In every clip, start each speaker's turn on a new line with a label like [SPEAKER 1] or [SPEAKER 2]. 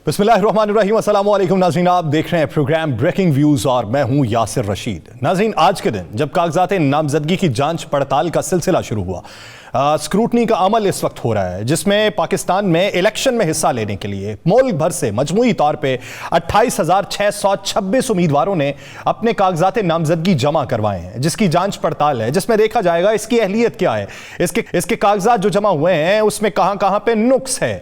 [SPEAKER 1] बिस्मिल्लाहिर्रहमानिर्रहीम, अस्सलाम वालेकुम नाज़रीन, आप देख रहे हैं प्रोग्राम ब्रेकिंग व्यूज़ और मैं हूं यासिर रशीद। नाज़रीन, आज के दिन जब कागजात नामजदगी की जांच पड़ताल का सिलसिला शुरू हुआ, स्क्रूटनी का अमल इस वक्त हो रहा है जिसमें पाकिस्तान में इलेक्शन में हिस्सा लेने के लिए मुल्क भर से मजमूई तौर पे 28,626 उम्मीदवारों ने अपने कागजात नामजदगी जमा करवाए हैं, जिसकी जांच पड़ताल है, जिसमें देखा जाएगा इसकी अहलियत क्या है, इसके कागजात जो जमा हुए हैं उसमें कहां कहां पे नुक्स है,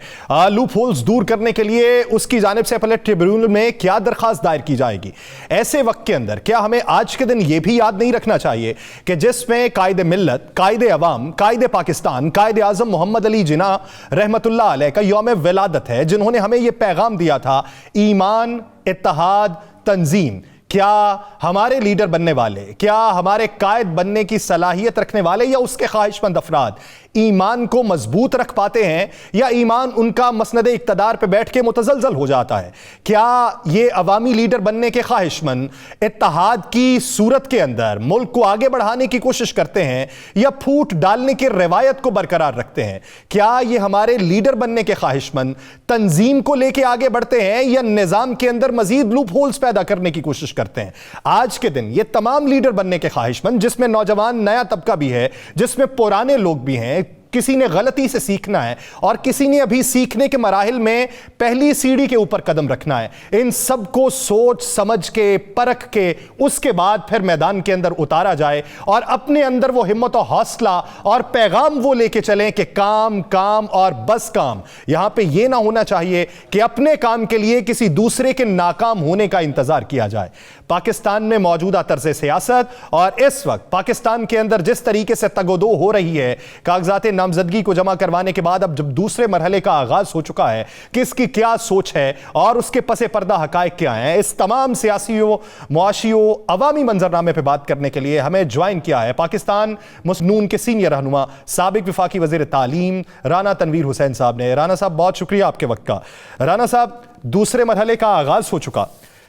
[SPEAKER 1] लूप होल्स दूर करने के लिए उसकी जानिब से अपने ट्रिब्यूनल में क्या दरखास्त दायर की जाएगी। ऐसे वक्त के अंदर क्या हमें आज के दिन यह भी याद नहीं रखना चाहिए कि जिसमें कायदे मिल्लत, कायदे अवाम, कायदे पाकिस्तान, कायदे आजम मोहम्मद अली जिन्ना रहमतुल्लाह अलैह का यौम विलादत है, जिन्होंने हमें यह पैगाम दिया था, ईमान, इत्तेहाद, तंजीम। क्या हमारे लीडर बनने वाले, क्या हमारे कायद बनने की सलाहियत रखने वाले या उसके ख्वाहिशमंद अफराद ईमान को मजबूत रख पाते हैं, या ईमान उनका मसनद इक्तदार पर बैठ के मुतजलजल हो जाता है? क्या ये अवामी लीडर बनने के ख्वाहिशमंद इत्तेहाद की सूरत के अंदर मुल्क को आगे बढ़ाने की कोशिश करते हैं या फूट डालने की रवायत को बरकरार रखते हैं? क्या ये हमारे लीडर बनने के ख्वाहिशमंद तंजीम को लेके आगे बढ़ते हैं या निजाम के अंदर मजीद लूप होल्स पैदा करने की कोशिश करते हैं? आज के दिन ये तमाम लीडर बनने के ख्वाहिशमंद, जिसमें नौजवान नया तबका भी है, जिसमें पुराने लोग भी हैं, किसी ने गलती से सीखना है और किसी ने अभी सीखने के मराहिल में पहली सीढ़ी के ऊपर कदम रखना है, इन सबको सोच समझ के, परख के, उसके बाद फिर मैदान के अंदर उतारा जाए और अपने अंदर वो हिम्मत और हौसला और पैगाम वो लेके चलें कि काम काम और बस काम। यहां पे ये ना होना चाहिए कि अपने काम के लिए किसी दूसरे के नाकाम होने का इंतजार किया जाए। पाकिस्तान में मौजूदा तर्ज सियासत और इस वक्त पाकिस्तान के अंदर जिस तरीके से तगोदो हो रही है, कागजात नामजदगी को जमा करवाने के बाद अब जब दूसरे मरहले का आगाज हो चुका है, किसकी क्या सोच है और उसके पसे पर्दा हकायक क्या हैं, इस तमाम सियासियों, मुआशियों, अवामी मंजरनामे पर बात करने के लिए हमें ज्वाइन किया है पाकिस्तान मुस्लिम नून के सीनियर रहनुमा, साबिक वफाकी वजीर तालीम राना तनवीर हुसैन साहब ने। राना साहब, बहुत शुक्रिया आपके वक्त का। राना साहब, दूसरे मरहले का आगाज हो चुका,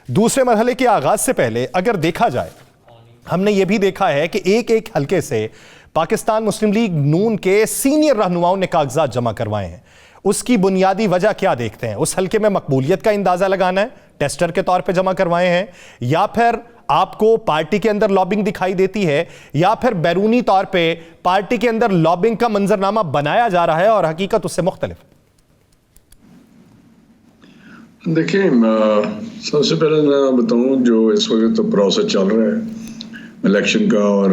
[SPEAKER 1] दूसरे मरहले के आगाज से पहले अगर देखा जाए, हमने यह भी देखा है कि एक एक हल्के से पाकिस्तान मुस्लिम लीग नून के सीनियर रहनुमाओं ने कागजात जमा करवाए हैं। उसकी बुनियादी वजह क्या देखते हैं? उस हल्के में मकबूलियत का अंदाजा लगाना है, टेस्टर के तौर पे जमा करवाए हैं, या फिर आपको पार्टी के अंदर लॉबिंग दिखाई देती है, या फिर बैरूनी तौर पे पार्टी के अंदर लॉबिंग का मंजरनामा बनाया जा रहा है और हकीकत उससे मुख्तलिफ?
[SPEAKER 2] देखिए, सबसे पहले मैं बताऊं, जो इस वक्त तो प्रोसेस चल रहा है इलेक्शन का, और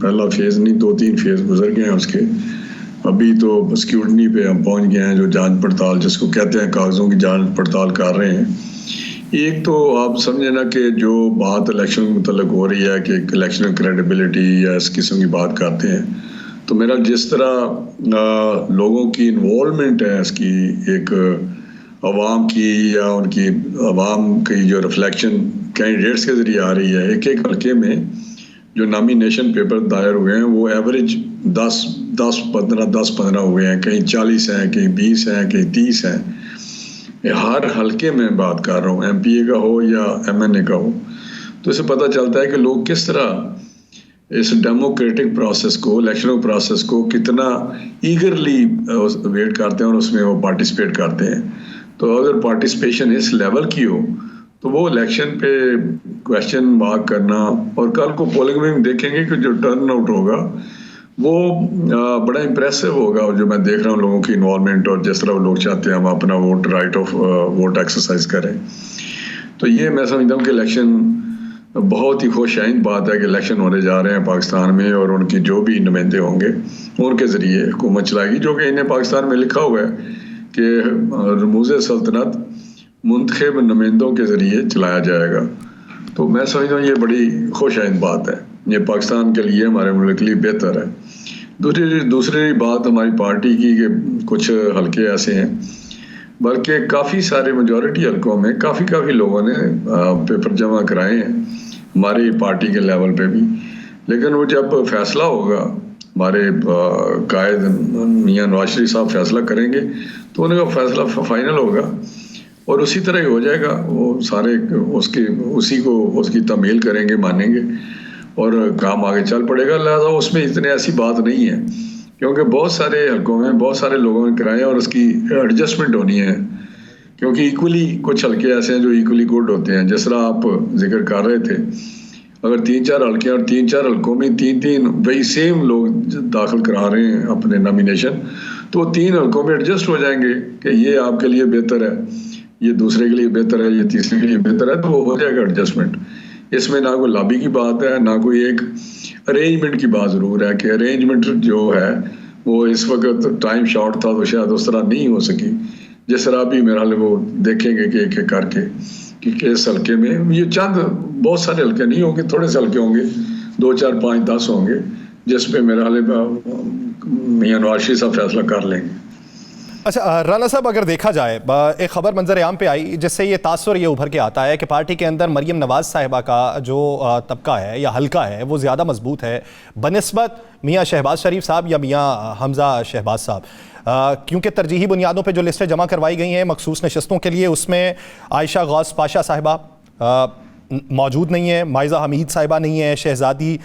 [SPEAKER 2] पहला फेज़ नहीं, 2-3 फेज़ गुजर गए हैं उसके। अभी तो स्क्रूटनी पे हम पहुंच गए हैं, जो जांच पड़ताल जिसको कहते हैं, कागज़ों की जांच पड़ताल कर रहे हैं। एक तो आप समझे ना कि जो बात इलेक्शन के मुतल्लिक हो रही है कि इलेक्शन क्रेडिबिलिटी या इस किस्म की बात करते हैं, तो मेरा जिस तरह लोगों की इन्वॉल्वमेंट है इसकी, एक अवाम की या उनकी अवाम की जो रिफ्लेक्शन कैंडिडेट्स के ज़रिए आ रही है, एक एक हल्के में जो नॉमिनेशन पेपर दायर हुए हैं वो एवरेज 10-15 हुए हैं, कहीं 40 हैं, कहीं 20 हैं, कहीं 30 हैं। हर हल्के में बात कर रहा हूँ, MPA का हो या MNA का हो। तो इससे पता चलता है कि लोग किस तरह इस डेमोक्रेटिक प्रोसेस को, इलेक्शन प्रोसेस को कितना ईगरली वेट करते हैं और उसमें वो पार्टिसिपेट करते हैं। तो अगर पार्टिसिपेशन इस लेवल की हो तो वो इलेक्शन पे क्वेश्चन मार्क करना, और कल को पोलिंग में देखेंगे कि जो टर्न आउट होगा वो बड़ा इम्प्रेसिव होगा। और जो मैं देख रहा हूँ लोगों की इन्वॉल्वमेंट और जिस तरह लोग चाहते हैं हम अपना vote, right of vote exercise करें, तो ये मैं समझता हूँ कि इलेक्शन बहुत ही खुशआइंद बात है कि इलेक्शन होने जा रहे हैं पाकिस्तान में, और उनकी जो भी नुमाइंदे होंगे उनके ज़रिए हुकूमत चलाएगी, जो कि इन्हें पाकिस्तान में लिखा हुआ है कि रमूज़ सल्तनत मुंतखब नुमाइंदों के ज़रिए चलाया जाएगा। तो मैं समझता हूँ ये बड़ी खुशआइंद बात है, ये पाकिस्तान के लिए, हमारे मुल्क के लिए बेहतर है। दूसरी बात हमारी पार्टी की कि कुछ हल्के ऐसे हैं, बल्कि काफ़ी सारे मेजॉरिटी हल्कों में काफ़ी लोगों ने पेपर जमा कराए हैं हमारी पार्टी के लेवल पे भी। लेकिन वो जब फैसला होगा, हमारे कायद मियां नवाज शरीफ साहब फैसला करेंगे तो उनका फैसला फाइनल होगा और उसी तरह ही हो जाएगा। वो सारे उसकी तमील करेंगे, मानेंगे और काम आगे चल पड़ेगा। लिहाजा उसमें इतनी ऐसी बात नहीं है, क्योंकि बहुत सारे हल्कों में बहुत सारे लोगों ने कराए और उसकी एडजस्टमेंट होनी है क्योंकि इक्वली कुछ हल्के ऐसे हैं जो इक्वली गुड होते हैं। जिस तरह आप जिक्र कर रहे थे, अगर 3-4 हल्के और 3-4 हल्कों में 3-3 वही सेम लोग दाखिल करा रहे हैं अपने नॉमिनेशन, तो 3 हल्कों में एडजस्ट हो जाएंगे कि ये आपके लिए बेहतर है, ये दूसरे के लिए बेहतर है, ये तीसरे के लिए बेहतर है, तो वो हो जाएगा एडजस्टमेंट। इसमें ना कोई लॉबी की बात है, ना कोई एक अरेंजमेंट की बात ज़रूर है कि अरेंजमेंट जो है वो इस वक्त टाइम शॉर्ट था तो शायद उस तरह नहीं हो सकी। जिस तरह भी मेरा वो देखेंगे कि एक एक करके कि किस हल्के में, ये चंद बहुत सारे हल्के नहीं होंगे, थोड़े से हल्के होंगे, 2, 4, 5, 10 होंगे, जिसपे मेरा मियां नवाज शरीफ साहब फैसला कर लेंगे।
[SPEAKER 1] अच्छा राना साहब, अगर देखा जाए एक खबर मंजर आम पे आई जिससे ये तासुर ये उभर के आता है कि पार्टी के अंदर मरियम नवाज साहिबा का जो तबका है या हल्का है वो ज़्यादा मजबूत है बनिस्बत मियां शहबाज शरीफ साहब या मियां हमजा शहबाज साहब, क्योंकि तरजीही बुनियादों पे जो लिस्टें जमा करवाई गई हैं मखसूस नशस्तों के लिए, उसमें आयशा गौस पाशा साहिबा मौजूद नहीं है, माइज़ा हमीद साहिबा नहीं है, शहजादी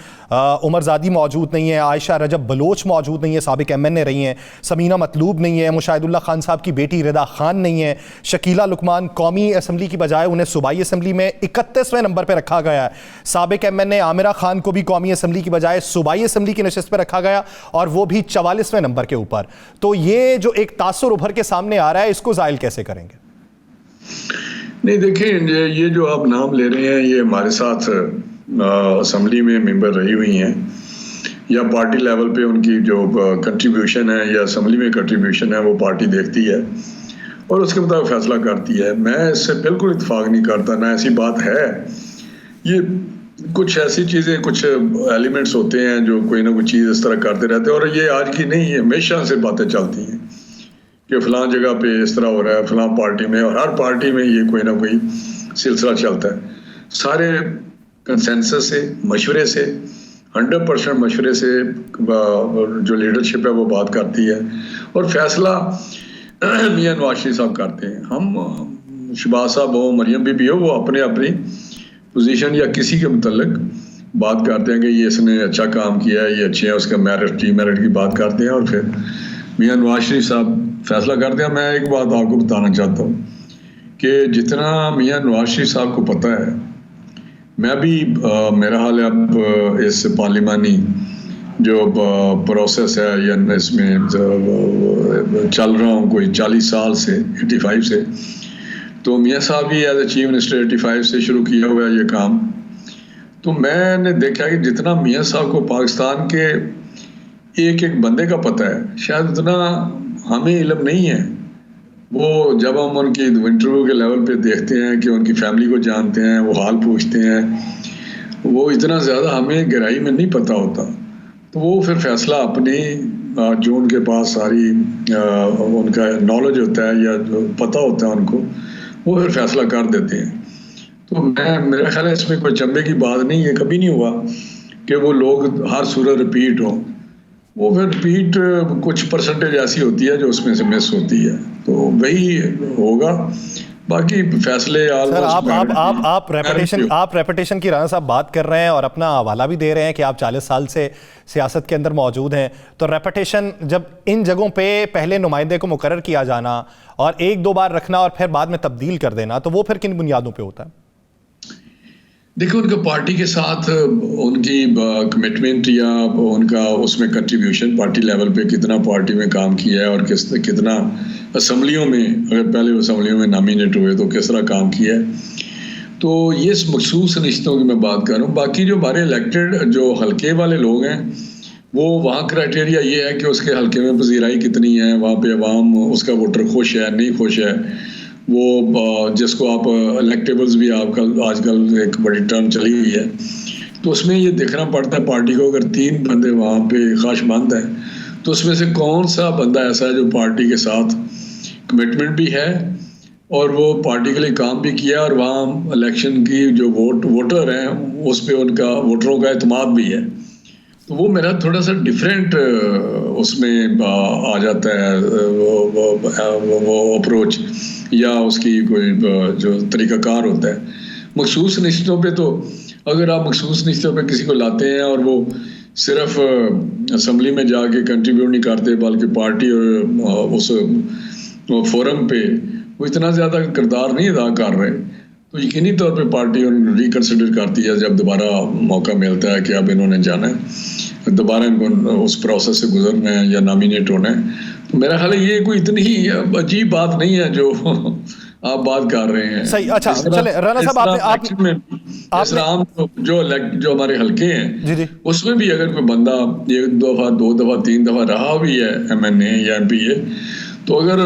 [SPEAKER 1] उमरजादी मौजूद नहीं है, आयशा रजब बलोच मौजूद नहीं है, साबिक MNA रही हैं, समीना मतलूब नहीं है, मुशाहिदुल्ला खान साहब की बेटी रिदा खान नहीं है, शकीला लुकमान कौमी असम्बली की बजाय उन्हें सूबाई असम्बली में 31वें नंबर पर रखा गया है, साबिक MNA आमिरा खान को भी कौमी असम्बली की बजाय सूबाई असम्बली की नशस्त पर रखा गया और वो भी 44वें नंबर के ऊपर। तो ये जो एक तासुर उभर के सामने आ रहा है, इसको ज़ाइल कैसे करेंगे?
[SPEAKER 2] नहीं, देखिए, ये जो आप नाम ले रहे हैं ये हमारे साथ असम्बली में मेंबर रही हुई हैं या पार्टी लेवल पे उनकी जो कंट्रीब्यूशन है या असम्बली में कंट्रीब्यूशन है वो पार्टी देखती है और उसके मुताबिक फैसला करती है। मैं इससे बिल्कुल इत्तेफाक नहीं करता, ना ऐसी बात है। ये कुछ ऐसी चीज़ें, कुछ एलिमेंट्स होते हैं जो कोई ना कोई चीज़ इस तरह करते रहते हैं और ये आज की नहीं है, हमेशा से बातें चलती हैं कि फलां जगह पे इस तरह हो रहा है, फलां पार्टी में, और हर पार्टी में ये कोई ना कोई सिलसिला चलता है। सारे कंसेंसस से, मशवरे से, 100% मशवरे से जो लीडरशिप है वो बात करती है और फैसला मियां नवाज शरीफ साहब करते हैं। हम शहबाज साहब हो, मरियम बीबी हो, वो अपने अपनी पोजीशन या किसी के मुतल्लिक बात करते हैं कि ये इसने अच्छा काम किया है, ये अच्छे हैं, उसका मेरिट, डीमेरिट की बात करते हैं और फिर मियां नवाज शरीफ साहब फैसला करते हैं। मैं एक बात आपको बताना चाहता हूँ कि जितना मियां नवाज शरीफ साहब को पता है, मैं भी मेरा हाल है अब इस पार्लिमानी जो प्रोसेस है या इसमें चल रहा हूँ कोई 40 साल से, 85 से, तो मियां साहब भी एज ए चीफ मिनिस्टर 85 से शुरू किया हुआ है ये काम। तो मैंने देखा कि जितना मियां साहब को पाकिस्तान के एक एक बंदे का पता है, शायद उतना हमें इल्म नहीं है। वो जब हम उनकी इंटरव्यू के लेवल पे देखते हैं कि उनकी फैमिली को जानते हैं, वो हाल पूछते हैं, वो इतना ज़्यादा हमें गहराई में नहीं पता होता। तो वो फिर फैसला अपनी जो उनके पास सारी उनका नॉलेज होता है या जो पता होता है उनको, वो फिर फैसला कर देते हैं। तो मेरा ख्याल है इसमें कोई चंबे की बात नहीं है, कभी नहीं हुआ कि वो लोग हर सूरत रिपीट हो। वो फिर रिपीट कुछ परसेंटेज ऐसी होती है जो उसमें से मिस होती है, तो वही होगा। बाकी फैसले
[SPEAKER 1] सर, आप रेपुटेशन की राना साहब बात कर रहे हैं और अपना हवाला भी दे रहे हैं कि आप 40 साल से सियासत के अंदर मौजूद हैं। तो रेपुटेशन जब इन जगहों पे पहले नुमाइंदे को मुकर्रर किया जाना और 1-2 बार रखना और फिर बाद में तब्दील कर देना, तो वो फिर किन बुनियादों पे होता है?
[SPEAKER 2] देखो, उनका पार्टी के साथ उनकी कमिटमेंट या उनका उसमें कंट्रीब्यूशन, पार्टी लेवल पे कितना पार्टी में काम किया है और कितना असम्बलियों में, अगर पहले असम्बलियों में नॉमिनेट हुए तो किस तरह काम किया है। तो ये मखसूस रिश्तों की मैं बात कर रहा हूँ। बाकी जो हमारे इलेक्टेड जो हल्के वाले लोग हैं, वो वहाँ क्राइटेरिया ये है कि उसके हल्के में पजीराई कितनी है, वहाँ पे अवाम, उसका वोटर खुश है नहीं खुश है, वो जिसको आप इलेक्टेबल्स भी आजकल एक बड़ी टर्म चली हुई है, तो उसमें ये देखना पड़ता है पार्टी को, अगर 3 बंदे वहाँ पे ख्वाहिशमंद हैं तो उसमें से कौन सा बंदा ऐसा है जो पार्टी के साथ कमिटमेंट भी है और वो पार्टी के लिए काम भी किया और वहाँ इलेक्शन की जो वोटर हैं उस पर उनका वोटरों का एतमाद भी है। तो वो मेरा थोड़ा सा डिफरेंट उसमें आ जाता है वो अप्रोच या उसकी कोई जो तरीक़ाकार होता है। मखसूस निश्चितों पे तो अगर आप मखसूस निश्चितों पे किसी को लाते हैं और वो सिर्फ असम्बली में जाके कंट्रीब्यूट नहीं करते बल्कि पार्टी और उस फोरम पे वो इतना ज़्यादा किरदार नहीं अदा कर रहे, तो यकीनी तौर पे पार्टी रिकन्सिडर करती है जब दोबारा मौका मिलता है कि अब इन्होंने जाना है, दोबारा इनको उस प्रोसेस से गुजरना है या नॉमिनेट होना है। तो मेरा ख्याल है ये कोई इतनी ही अजीब बात नहीं है जो आप बात कर रहे हैं।
[SPEAKER 1] सही, अच्छा चले राणा साहब, आपने
[SPEAKER 2] जो हमारे हल्के हैं
[SPEAKER 1] जी जी
[SPEAKER 2] उसमें भी अगर कोई बंदा 1 दफा 2 दफा 3 दफा रहा भी है MNA या MPA, तो अगर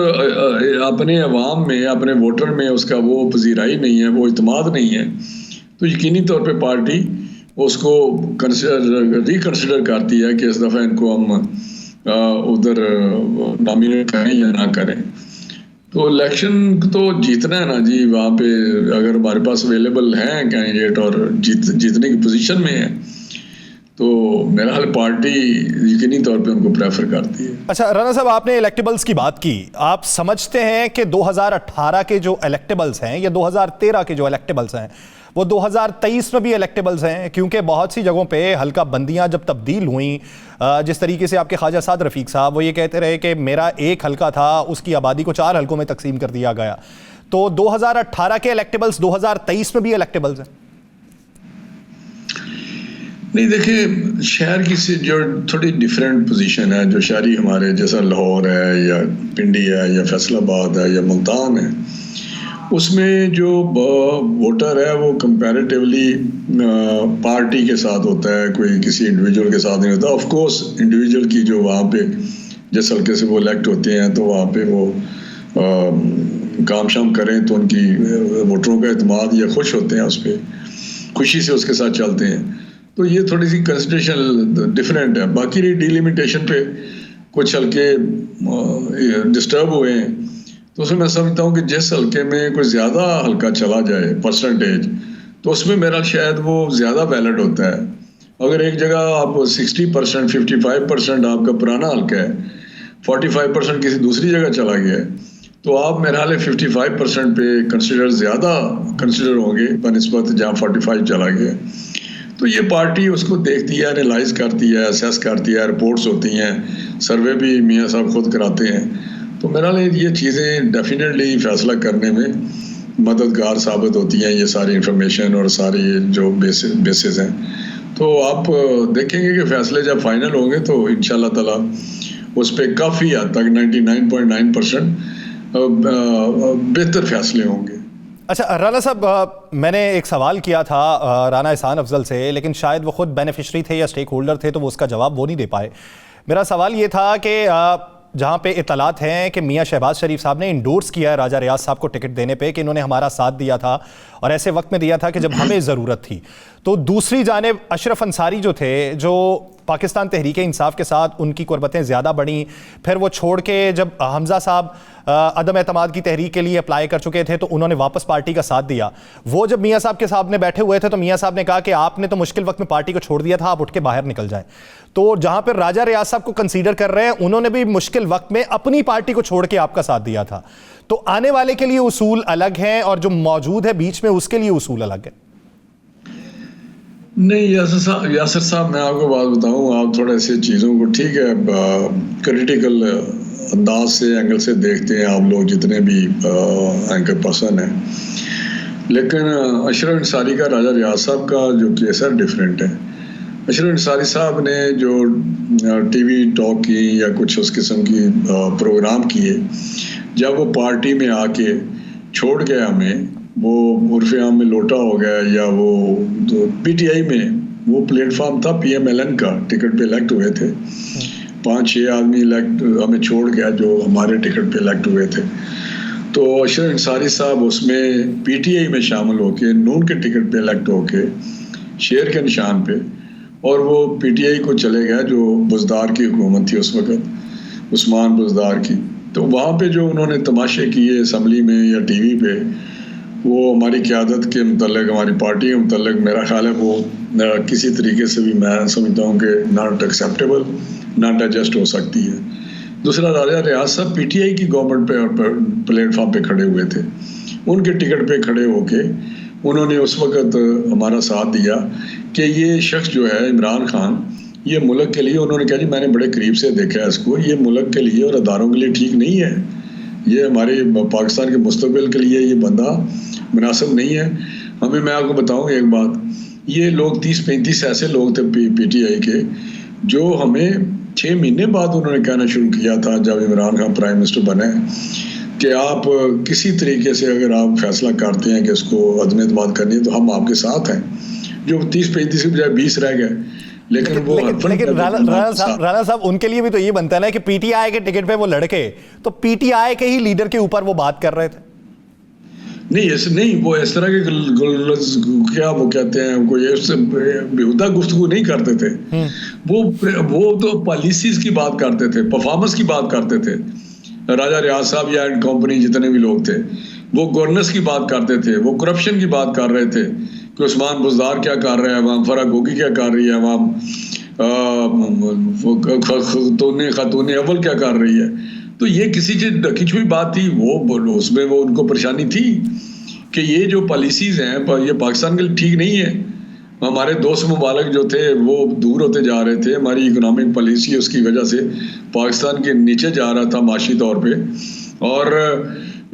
[SPEAKER 2] अपने अवाम में अपने वोटर में उसका वो पजीराई नहीं है, वो इत्मीनान नहीं है, तो यकीनी तौर पे पार्टी उसको रिकन्सिडर करती है कि इस दफ़ा इनको हम उधर नॉमिनेट करें या ना करें। तो इलेक्शन तो जीतना है ना जी, वहाँ पे अगर हमारे पास अवेलेबल हैं कैंडिडेट और जीतने की पोजीशन में है, तो मेरा हाल पार्टी यकीनी तौर पे उनको प्रेफर करती है।
[SPEAKER 1] अच्छा राणा साहब, आपने इलेक्टेबल्स की बात की, आप समझते हैं कि 2018 के जो इलेक्टेबल्स हैं या 2013 के जो इलेक्टेबल्स हैं वो 2023 में भी इलेक्टेबल्स हैं? क्योंकि बहुत सी जगहों पे हल्का बंदियां जब तब्दील हुई, जिस तरीके से आपके ख्वाजा साद रफ़ीक साहब वो ये कहते रहे कि मेरा एक हल्का था, उसकी आबादी को 4 हल्कों में तकसीम कर दिया गया, तो 2018 के इलेक्टेबल्स 2023 में भी इलेक्टेबल्स हैं?
[SPEAKER 2] नहीं, देखिए शहर की जो थोड़ी डिफरेंट पोजीशन है, जो शहरी हमारे जैसा लाहौर है या पिंडी है या फैसलाबाद है या मुल्तान है, उसमें जो वोटर है वो कंपैरेटिवली पार्टी के साथ होता है, कोई किसी इंडिविजुअल के साथ नहीं होता। ऑफ कोर्स इंडिविजुअल की जो वहाँ पे जिस हल्के से वो इलेक्ट होते हैं तो वहाँ पे वो काम शाम करें तो उनकी वोटरों का एतमाद या खुश होते हैं, उस पर खुशी से उसके साथ चलते हैं। तो ये थोड़ी सी कंसिडरेशन डिफरेंट है। बाकी डिलिमिटेशन पे कुछ हल्के डिस्टर्ब हुए हैं, तो उसमें मैं समझता हूँ कि जिस हल्के में कोई ज़्यादा हल्का चला जाए परसेंटेज, तो उसमें मेरा शायद वो ज़्यादा वैलिड होता है। अगर एक जगह आप 60% 55% आपका पुराना हल्का है, 45% किसी दूसरी जगह चला गया है, तो आप मेरे हाल 55% पे ज़्यादा कंसिडर होंगे बनिस्बत जहाँ 45 चला गया। तो ये पार्टी उसको देखती है, एनालाइज करती है, असेस करती है, रिपोर्ट्स होती हैं, सर्वे भी मियाँ साहब खुद कराते हैं। तो मेरा ये चीज़ें डेफिनेटली फैसला करने में मददगार साबित होती हैं, ये सारी इंफॉर्मेशन और सारी जो बेसिस हैं। तो आप देखेंगे कि फैसले जब फाइनल होंगे तो इंशाल्लाह ताला उस पर काफ़ी हद तक 99.9% बेहतर फैसले होंगे।
[SPEAKER 1] अच्छा राणा साहब, मैंने एक सवाल किया था राणा एहसान अफजल से, लेकिन शायद वो खुद बेनिफिशरी थे या स्टेक होल्डर थे, तो वो उसका जवाब वो नहीं दे पाए। मेरा सवाल ये था कि जहाँ पे इतलात हैं कि मियाँ शहबाज शरीफ साहब ने इंडोर्स किया है राजा रियाज साहब को टिकट देने पे, कि इन्होंने हमारा साथ दिया था और ऐसे वक्त में दिया था कि जब हमें ज़रूरत थी। तो दूसरी जानिब अशरफ अंसारी जो थे, जो पाकिस्तान तहरीक इंसाफ के साथ उनकी कुर्बतें ज़्यादा बढ़ी, फिर वो छोड़ के जब हमज़ा साहब अदम एतमाद की तहरीक के लिए अप्लाई कर चुके थे तो उन्होंने वापस पार्टी का साथ दिया। वो जब मियाँ साहब के सामने बैठे हुए थे तो मियाँ साहब ने कहा कि आपने तो मुश्किल वक्त में पार्टी को छोड़ दिया था, आप उठ के बाहर निकल जाएं। तो जहाँ पर राजा रियाज साहब को कंसीडर कर रहे हैं, उन्होंने भी मुश्किल वक्त में अपनी पार्टी को छोड़ के आपका साथ दिया था। तो आने वाले के लिए उसूल अलग हैं और जो मौजूद है बीच में उसके लिए उसूल अलग है।
[SPEAKER 2] नहीं यासर साहब, मैं आपको बात बताऊं, आप थोड़ा ऐसे चीज़ों को ठीक है क्रिटिकल अंदाज से एंगल से देखते हैं आप लोग जितने भी एंकर पर्सन हैं, लेकिन अशरफ अंसारी का राजा रियाज साहब का जो केस है डिफरेंट है। अशरफ अंसारी साहब ने जो टीवी टॉक की या कुछ उस किस्म की प्रोग्राम किए, जब वो पार्टी में आके छोड़ गया हमें, वो उर्फ़े आम में लोटा हो गया, या वो तो PTI में वो प्लेटफॉर्म था PMLN का, टिकट पे इलेक्ट हुए थे 5-6 आदमी इलेक्ट हमें छोड़ गया जो हमारे टिकट पे इलेक्ट हुए थे। तो अशरफ अंसारी साहब उसमें PTI में शामिल होके नून के टिकट पे इलेक्ट होके शेर के निशान पे, और वो PTI को चले गया जो बुज़दार की हुकूमत थी उस वक़्त, उस्मान बुज़दार की। तो वहाँ पे जो उन्होंने तमाशे किए असम्बली में या TV पे, वो हमारी क़यादत के मुतल्लिक़, हमारी पार्टी के मुतल्लिक़ मेरा ख्याल है वो किसी तरीके से भी मैं समझता हूँ कि नॉट एक्सेप्टेबल, नॉट एडजस्ट हो सकती है। दूसरा, राजा रियाज साहब PTI की गवर्नमेंट पे प्लेटफॉर्म पे खड़े हुए थे, उनके टिकट पे खड़े होके उन्होंने उस वक़्त हमारा साथ दिया कि ये शख्स जो है इमरान खान, ये मुल्क के लिए, उन्होंने कहा जी मैंने बड़े करीब से देखा है इसको, ये मुल्क के लिए और अदारों के लिए ठीक नहीं है, ये हमारे पाकिस्तान के मुस्तकबिल के लिए ये बंदा मुनासिब नहीं है। हमें, मैं आपको बताऊं एक बात, ये लोग 30-35 ऐसे लोग थे PTI के, जो हमें 6 महीने बाद उन्होंने कहना शुरू किया था जब इमरान खान प्राइम मिनिस्टर बने कि आप किसी तरीके से अगर आप फैसला करते हैं कि इसको अदम एतमाद करनी है तो हम आपके साथ हैं। जो 30-35 के बजाय 20 रह गए, लेकिन
[SPEAKER 1] राणा साहब उनके लिए भी तो ये बनता है ना कि PTI के टिकट पे वो लड़के तो PTI के ही लीडर के ऊपर वो बात कर रहे थे।
[SPEAKER 2] नहीं, ऐसे नहीं, वो इस तरह के क्या वो कहते हैं, कोई ऐसे बेहुदा गुफ्तगू नहीं करते थे। वो तो पॉलिसीज की बात करते थे, परफॉर्मेंस की बात करते थे। राजा रियाज साहब या कंपनी जितने भी लोग थे, वो गवर्नेंस की बात करते थे, वो करप्शन की बात कर रहे थे कि उस्मान बुज़दार क्या कर रहे हैं वहाँ, फरा गोगी क्या कर रही है वहाँ, खातून अव्वल क्या कर रही है। तो ये किसी चीज ढकी छुई बात थी, वो उसमें वो उनको परेशानी थी कि ये जो पॉलिसीज हैं ये पाकिस्तान के लिए ठीक नहीं है। हमारे दोस्त मुबारक जो थे वो दूर होते जा रहे थे, हमारी इकोनॉमिक पॉलिसी उसकी वजह से पाकिस्तान के नीचे जा रहा था माशी तौर पे। और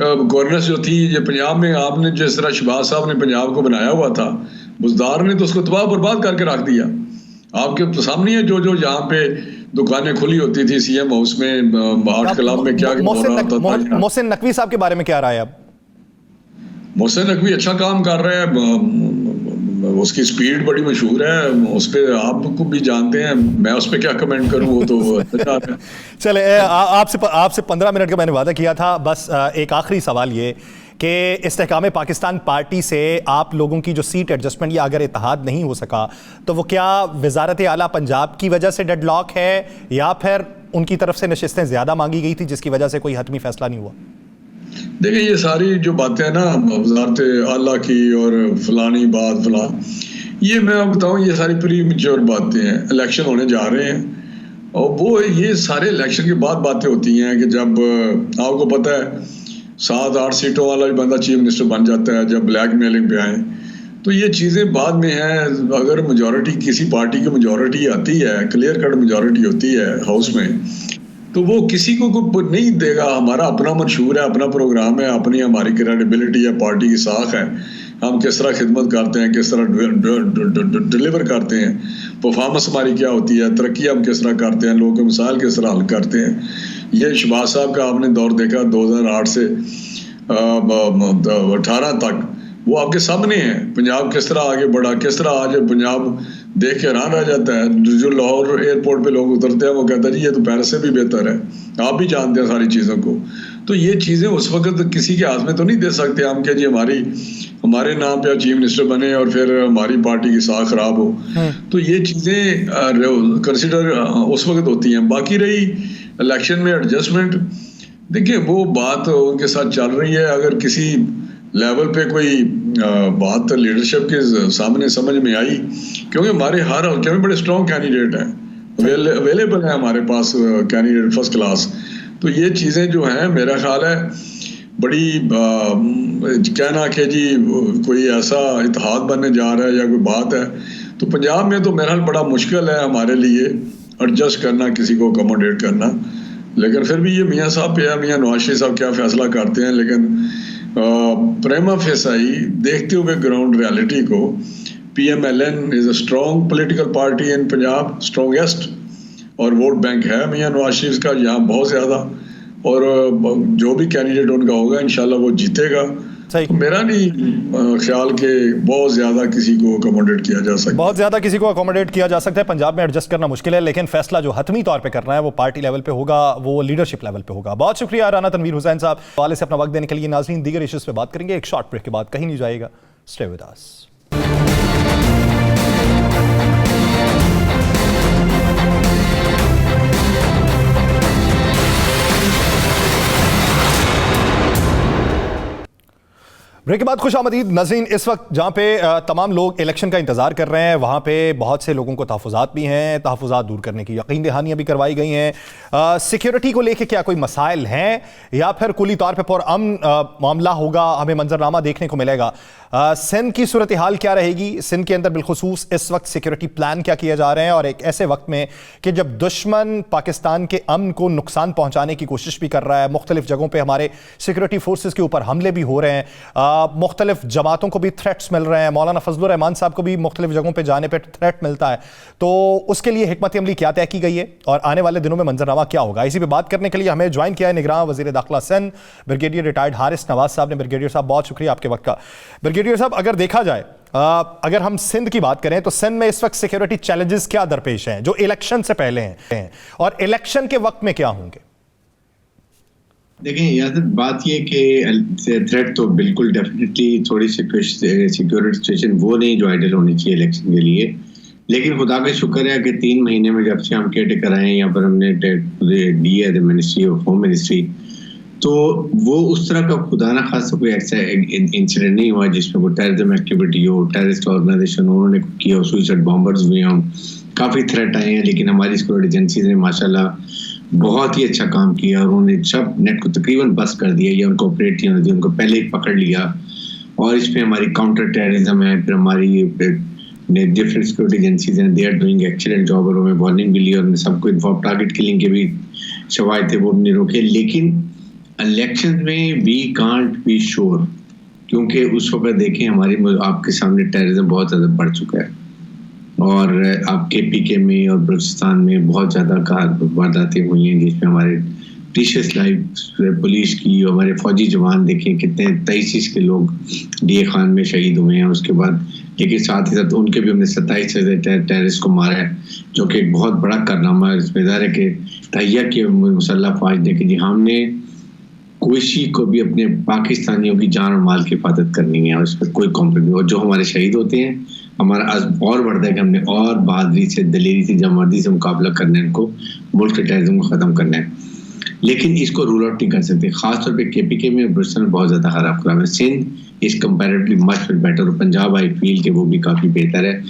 [SPEAKER 2] गवर्नेंस जो थी ये पंजाब में, आपने जिस तरह शहबाज साहब ने पंजाब को बनाया हुआ था, बुज़दार ने तो उसको तबाह बर्बाद करके रख दिया। आपके तो सामने है जो यहाँ पे दुकानें खुली होती थी CM हाउस में, आर्ट क्लब में, क्या हो रहा था।
[SPEAKER 1] मोहसिन नकवी साहब के बारे में क्या राय है? अब
[SPEAKER 2] मोहसिन नकवी अच्छा काम कर रहे हैं, उसकी स्पीड बड़ी मशहूर है, उस पर आपको भी जानते हैं, मैं उस पर क्या कमेंट करूं, वो तो
[SPEAKER 1] चले आपसे 15 मिनट का मैंने वादा किया था। बस एक आखिरी सवाल ये कि इस्तेहकाम पाकिस्तान पार्टी से आप लोगों की जो सीट एडजस्टमेंट या अगर इत्तेहाद नहीं हो सका तो वो क्या वजारत आला पंजाब की वजह से डेडलॉक है या फिर उनकी तरफ से नशिस्तें ज़्यादा मांगी गई थी जिसकी वजह से कोई हतमी फैसला नहीं हुआ?
[SPEAKER 2] देखिए, ये सारी जो बातें हैं ना वजारत आला की और फलानी बात फला, ये मैं आपको बताऊँ ये सारी प्री मेच्योर बातें हैं। इलेक्शन होने जा रहे हैं और वो ये सारे इलेक्शन के बाद बातें होती हैं कि जब आपको पता है 7-8 सीटों वाला भी बंदा चीफ मिनिस्टर बन जाता है, जब ब्लैक मेलिंग पे आए, तो ये चीज़ें बाद में हैं। अगर मेजॉरिटी किसी पार्टी की मेजॉरिटी आती है, क्लियर कट मेजॉरिटी होती है हाउस में, तो वो किसी को नहीं देगा। हमारा अपना मंशूर है, अपना प्रोग्राम है, अपनी हमारी क्रेडिबिलिटी है, पार्टी की साख है, हम किस तरह खिदमत करते हैं, किस तरह डिलीवर करते हैं, परफॉर्मेंस हमारी क्या होती है, तरक्की हम किस तरह करते हैं, लोगों के मसाइल किस तरह हल करते हैं। ये शहबाज साहब का आपने दौर देखा 2008 से 18 तक, वो आपके सामने है। पंजाब किस तरह आगे बढ़ा, किस तरह आज पंजाब देख के हैरान रह जाता है। जो लाहौर एयरपोर्ट पे लोग उतरते हैं वो कहता है जी ये तो पेरिस से भी बेहतर है। आप भी जानते हैं सारी चीज़ों को। तो ये चीज़ें उस वक्त किसी के हाथ में तो नहीं दे सकते हम कि जी हमारे नाम पे चीफ मिनिस्टर बने और फिर हमारी पार्टी की साख खराब हो। तो ये चीज़ें कंसिडर उस वक्त होती हैं। बाकी रही इलेक्शन में एडजस्टमेंट, देखिए वो बात उनके साथ चल रही है। अगर किसी लेवल पे कोई बात लीडरशिप के सामने समझ में आई, क्योंकि हमारे हर हल्के में बड़े स्ट्रॉन्ग कैंडिडेट हैं, अवेलेबल है हमारे पास कैंडिडेट फर्स्ट क्लास। तो ये चीज़ें जो हैं मेरा ख्याल है बड़ी कहना कि जी कोई ऐसा इत्तेहाद बनने जा रहा है या कोई बात है, तो पंजाब में तो मेरा ख्याल बड़ा मुश्किल है हमारे लिए एडजस्ट करना, किसी को अकोमोडेट करना। लेकिन फिर भी ये मियाँ साहब पे है, मियाँ नवाज शरीफ साहब क्या फैसला करते हैं। लेकिन प्रेमा फेसाई देखते हुए ग्राउंड रियलिटी को, PMLN is a strong political party in Punjab, strongest, और वोट बैंक है मियाँ नवाज शरीफ का यहाँ बहुत ज़्यादा, और जो भी कैंडिडेट उनका होगा इंशाल्लाह वो जीतेगा। तो मेरा नहीं ख्याल कि बहुत ज़्यादा किसी को अकोमोडेट किया जा सकता है।
[SPEAKER 1] बहुत ज़्यादा किसी को अकोमोडेट किया जा सकता है। पंजाब में एडजस्ट करना मुश्किल है, लेकिन फैसला जो हतमी तौर पे करना है वो पार्टी लेवल पे होगा, वो लीडरशिप लेवल पे होगा। बहुत शुक्रिया राना तनवीर हुसैन साहब वाले से अपना वक्त देने के लिए। नाज़रीन, दीगर इश्यूज़ पे बात करेंगे एक शॉर्ट ब्रेक के बाद, कहीं नहीं जाएगा, स्टे विद अस। ब्रेक के बाद खुश आमदीद नाज़रीन। इस वक्त जहाँ पे तमाम लोग इलेक्शन का इंतज़ार कर रहे हैं, वहाँ पे बहुत से लोगों को तहफ़्फ़ुज़ात भी हैं, तहफ़्फ़ुज़ात दूर करने की यकीन दहानियाँ भी करवाई गई हैं। सिक्योरिटी को लेके क्या कोई मसाइल हैं या फिर कुली तौर पे पुरअमन मामला होगा, हमें मंजरनामा देखने को मिलेगा? सिंध की सूरत हाल क्या रहेगी, सिंध के अंदर बिलखुसूस इस वक्त सिक्योरिटी प्लान क्या किए जा रहे हैं, और एक ऐसे वक्त में कि जब दुश्मन पाकिस्तान के अमन को नुकसान पहुंचाने की कोशिश भी कर रहा है, मुख्तलिफ जगहों पे हमारे सिक्योरिटी फोर्सेस के ऊपर हमले भी हो रहे हैं, मुख्तलिफ जमातों को भी थ्रेट्स मिल रहे हैं, मौलाना फजलुर रहमान साहब को भी मुख्तलिफ जगहों पर जाने पर थ्रेट मिलता है, तो उसके लिए हिकमत अमली क्या तय की गई है और आने वाले दिनों में मंजरनामा क्या होगा, इसी पर बात करने के लिए हमें ज्वाइन किया है निगरान वजीर दाखिला सिंध ब्रिगेडियर रिटायर्ड हारिस नवाज साहब ने। ब्रिगेडियर साहब बहुत शुक्रिया आपके वक्त का। ब्रिगेडियर साहब, अगर देखा जाए, अगर हम सिंध की बात करें तो सिंध में इस वक्त सिक्योरिटी चैलेंजेस क्या दरपेश हैं जो इलेक्शन से पहले हैं और इलेक्शन के वक्त में क्या होंगे?
[SPEAKER 3] देखें, यहाँ तक बात ये कि थ्रेट तो बिल्कुल डेफिनेटली थोड़ी सिक्योरिटी सिचुएशन वो नहीं जो आइडियल होनी चाहिए इलेक्शन के लिए, लेकिन खुदा का शुक्र है कि 3 महीने में जब से हम केयर टेकर आए हैं, यहाँ पर हमने दी है the ministry of home ministry, तो वो उस तरह का खुदा ना खासा कोई ऐसा इंसिडेंट नहीं हुआ जिसमें कोई टेररिज्म एक्टिविटी हो, टेररिस्ट ऑर्गेनाइजेशन उन्होंने किया हो, सुसाइड बॉम्बर्स हुए हों, काफ़ी थ्रेट आए हैं, लेकिन हमारी सिक्योरिटी एजेंसीज ने माशाल्लाह बहुत ही अच्छा काम किया और उन्होंने सब नेट को तकरीबन बस कर दिया या उनको ऑपरेट किया, उनको पहले ही पकड़ लिया। और इसमें हमारी काउंटर टेररिज्म है, फिर हमारी डिफरेंट सिक्योरिटी एजेंसीज हैं, they are doing excellent job, और हमें वार्निंग मिली और सबको इन्फॉर्म, टारगेट किलिंग के भी शवायद थे वो नहीं रोके। लेकिन इलेक्शन में वी कांट बी श्योर, क्योंकि उस वक्त देखें हमारी आपके सामने टेररिज्म बहुत ज़्यादा बढ़ चुका है और आपके पीके में और बलूचिस्तान में बहुत ज़्यादा वारदातें हुई हैं जिसमें हमारे प्रीशियस लाइफ पुलिस की और हमारे फौजी जवान देखें कितने 23 के लोग डीए खान में शहीद हुए हैं उसके बाद, लेकिन साथ ही साथ उनके भी हमने 27 टेररिस्ट को मारा है, जो कि एक बहुत बड़ा कारनामा है। इसमें ज़ाहिर है कि तहिया के मुसल्लह फौज ने कि जी हमने कोई को भी अपने पाकिस्तानियों की जान और माल की हिफाजत करनी है और इस पर कोई कॉम्प्रोमाइज, और जो हमारे शहीद होते हैं हमारा आज और बढ़ता है कि हमने और बहादुरी से, दलेरी से, जमर्दी से मुकाबला करना है, इनको मुल्क के टेररिज्म को ख़त्म करना है। लेकिन इसको रूल आउट नहीं कर सकते, खासतौर पे केपीके में बलूचिस्तान बहुत ज़्यादा खराब खराब है। Sindh is comparatively much better और पंजाब आई फील के वो भी काफ़ी बेहतर है,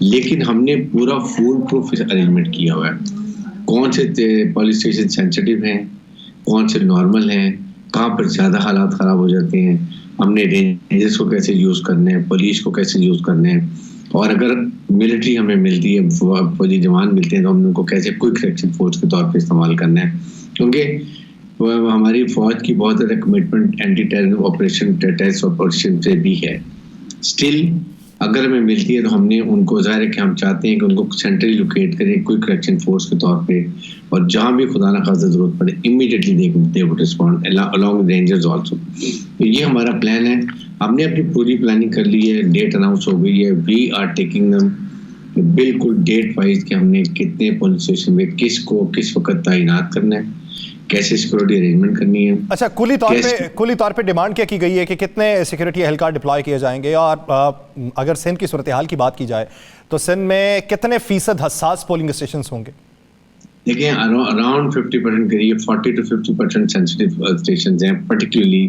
[SPEAKER 3] लेकिन हमने पूरा फुल प्रूफ अरेंजमेंट किया हुआ है। कौन से पुलिस स्टेशन सेंसिटिव हैं, कौन से नॉर्मल हैं, कहाँ पर ज़्यादा हालात ख़राब हो जाते हैं, हमने रेंजर्स को कैसे यूज़ करने हैं, पुलिस को कैसे यूज़ करने हैं, और अगर मिलिट्री हमें मिलती है, फौजी जवान मिलते हैं तो हमने उनको कैसे क्विक रिएक्शन फोर्स के तौर पे इस्तेमाल करना है, क्योंकि हमारी फ़ौज की बहुत ज़्यादा commitment anti terrorism operation, terrorist operation से भी है। स्टिल अगर हमें मिलती है तो हमने उनको, ज़ाहिर है कि हम चाहते हैं कि उनको सेंट्रली लोकेट करें क्विक रिएक्शन फोर्स के तौर पे, और जहाँ भी खुदा ना खासा ज़रूरत पड़े immediately they would respond along with rangers also. तो ये हमारा प्लान है, हमने अपनी पूरी प्लानिंग कर ली है, डेट अनाउंस हो गई है, वी आर टेकिंग दम बिल्कुल डेट वाइज कि हमने कितने पुलिस स्टेशन में किसको किस वक्त तैनात करना है, कैसे सिक्योरिटी अरेंजमेंट करनी है।
[SPEAKER 1] अच्छा, कुली तौर पे डिमांड क्या की गई है कि कितने सिक्योरिटी एहलकार डिप्लॉय किए जाएंगे, और अगर सिंध की सूरत हाल की बात की जाए तो सिंध में कितने फीसद हसास पोलिंग स्टेशन होंगे? देखिए,
[SPEAKER 3] अराउंड 50% करीब 40 to 50% सेंसिटिव स्टेशन हैं, पर्टिकुलरली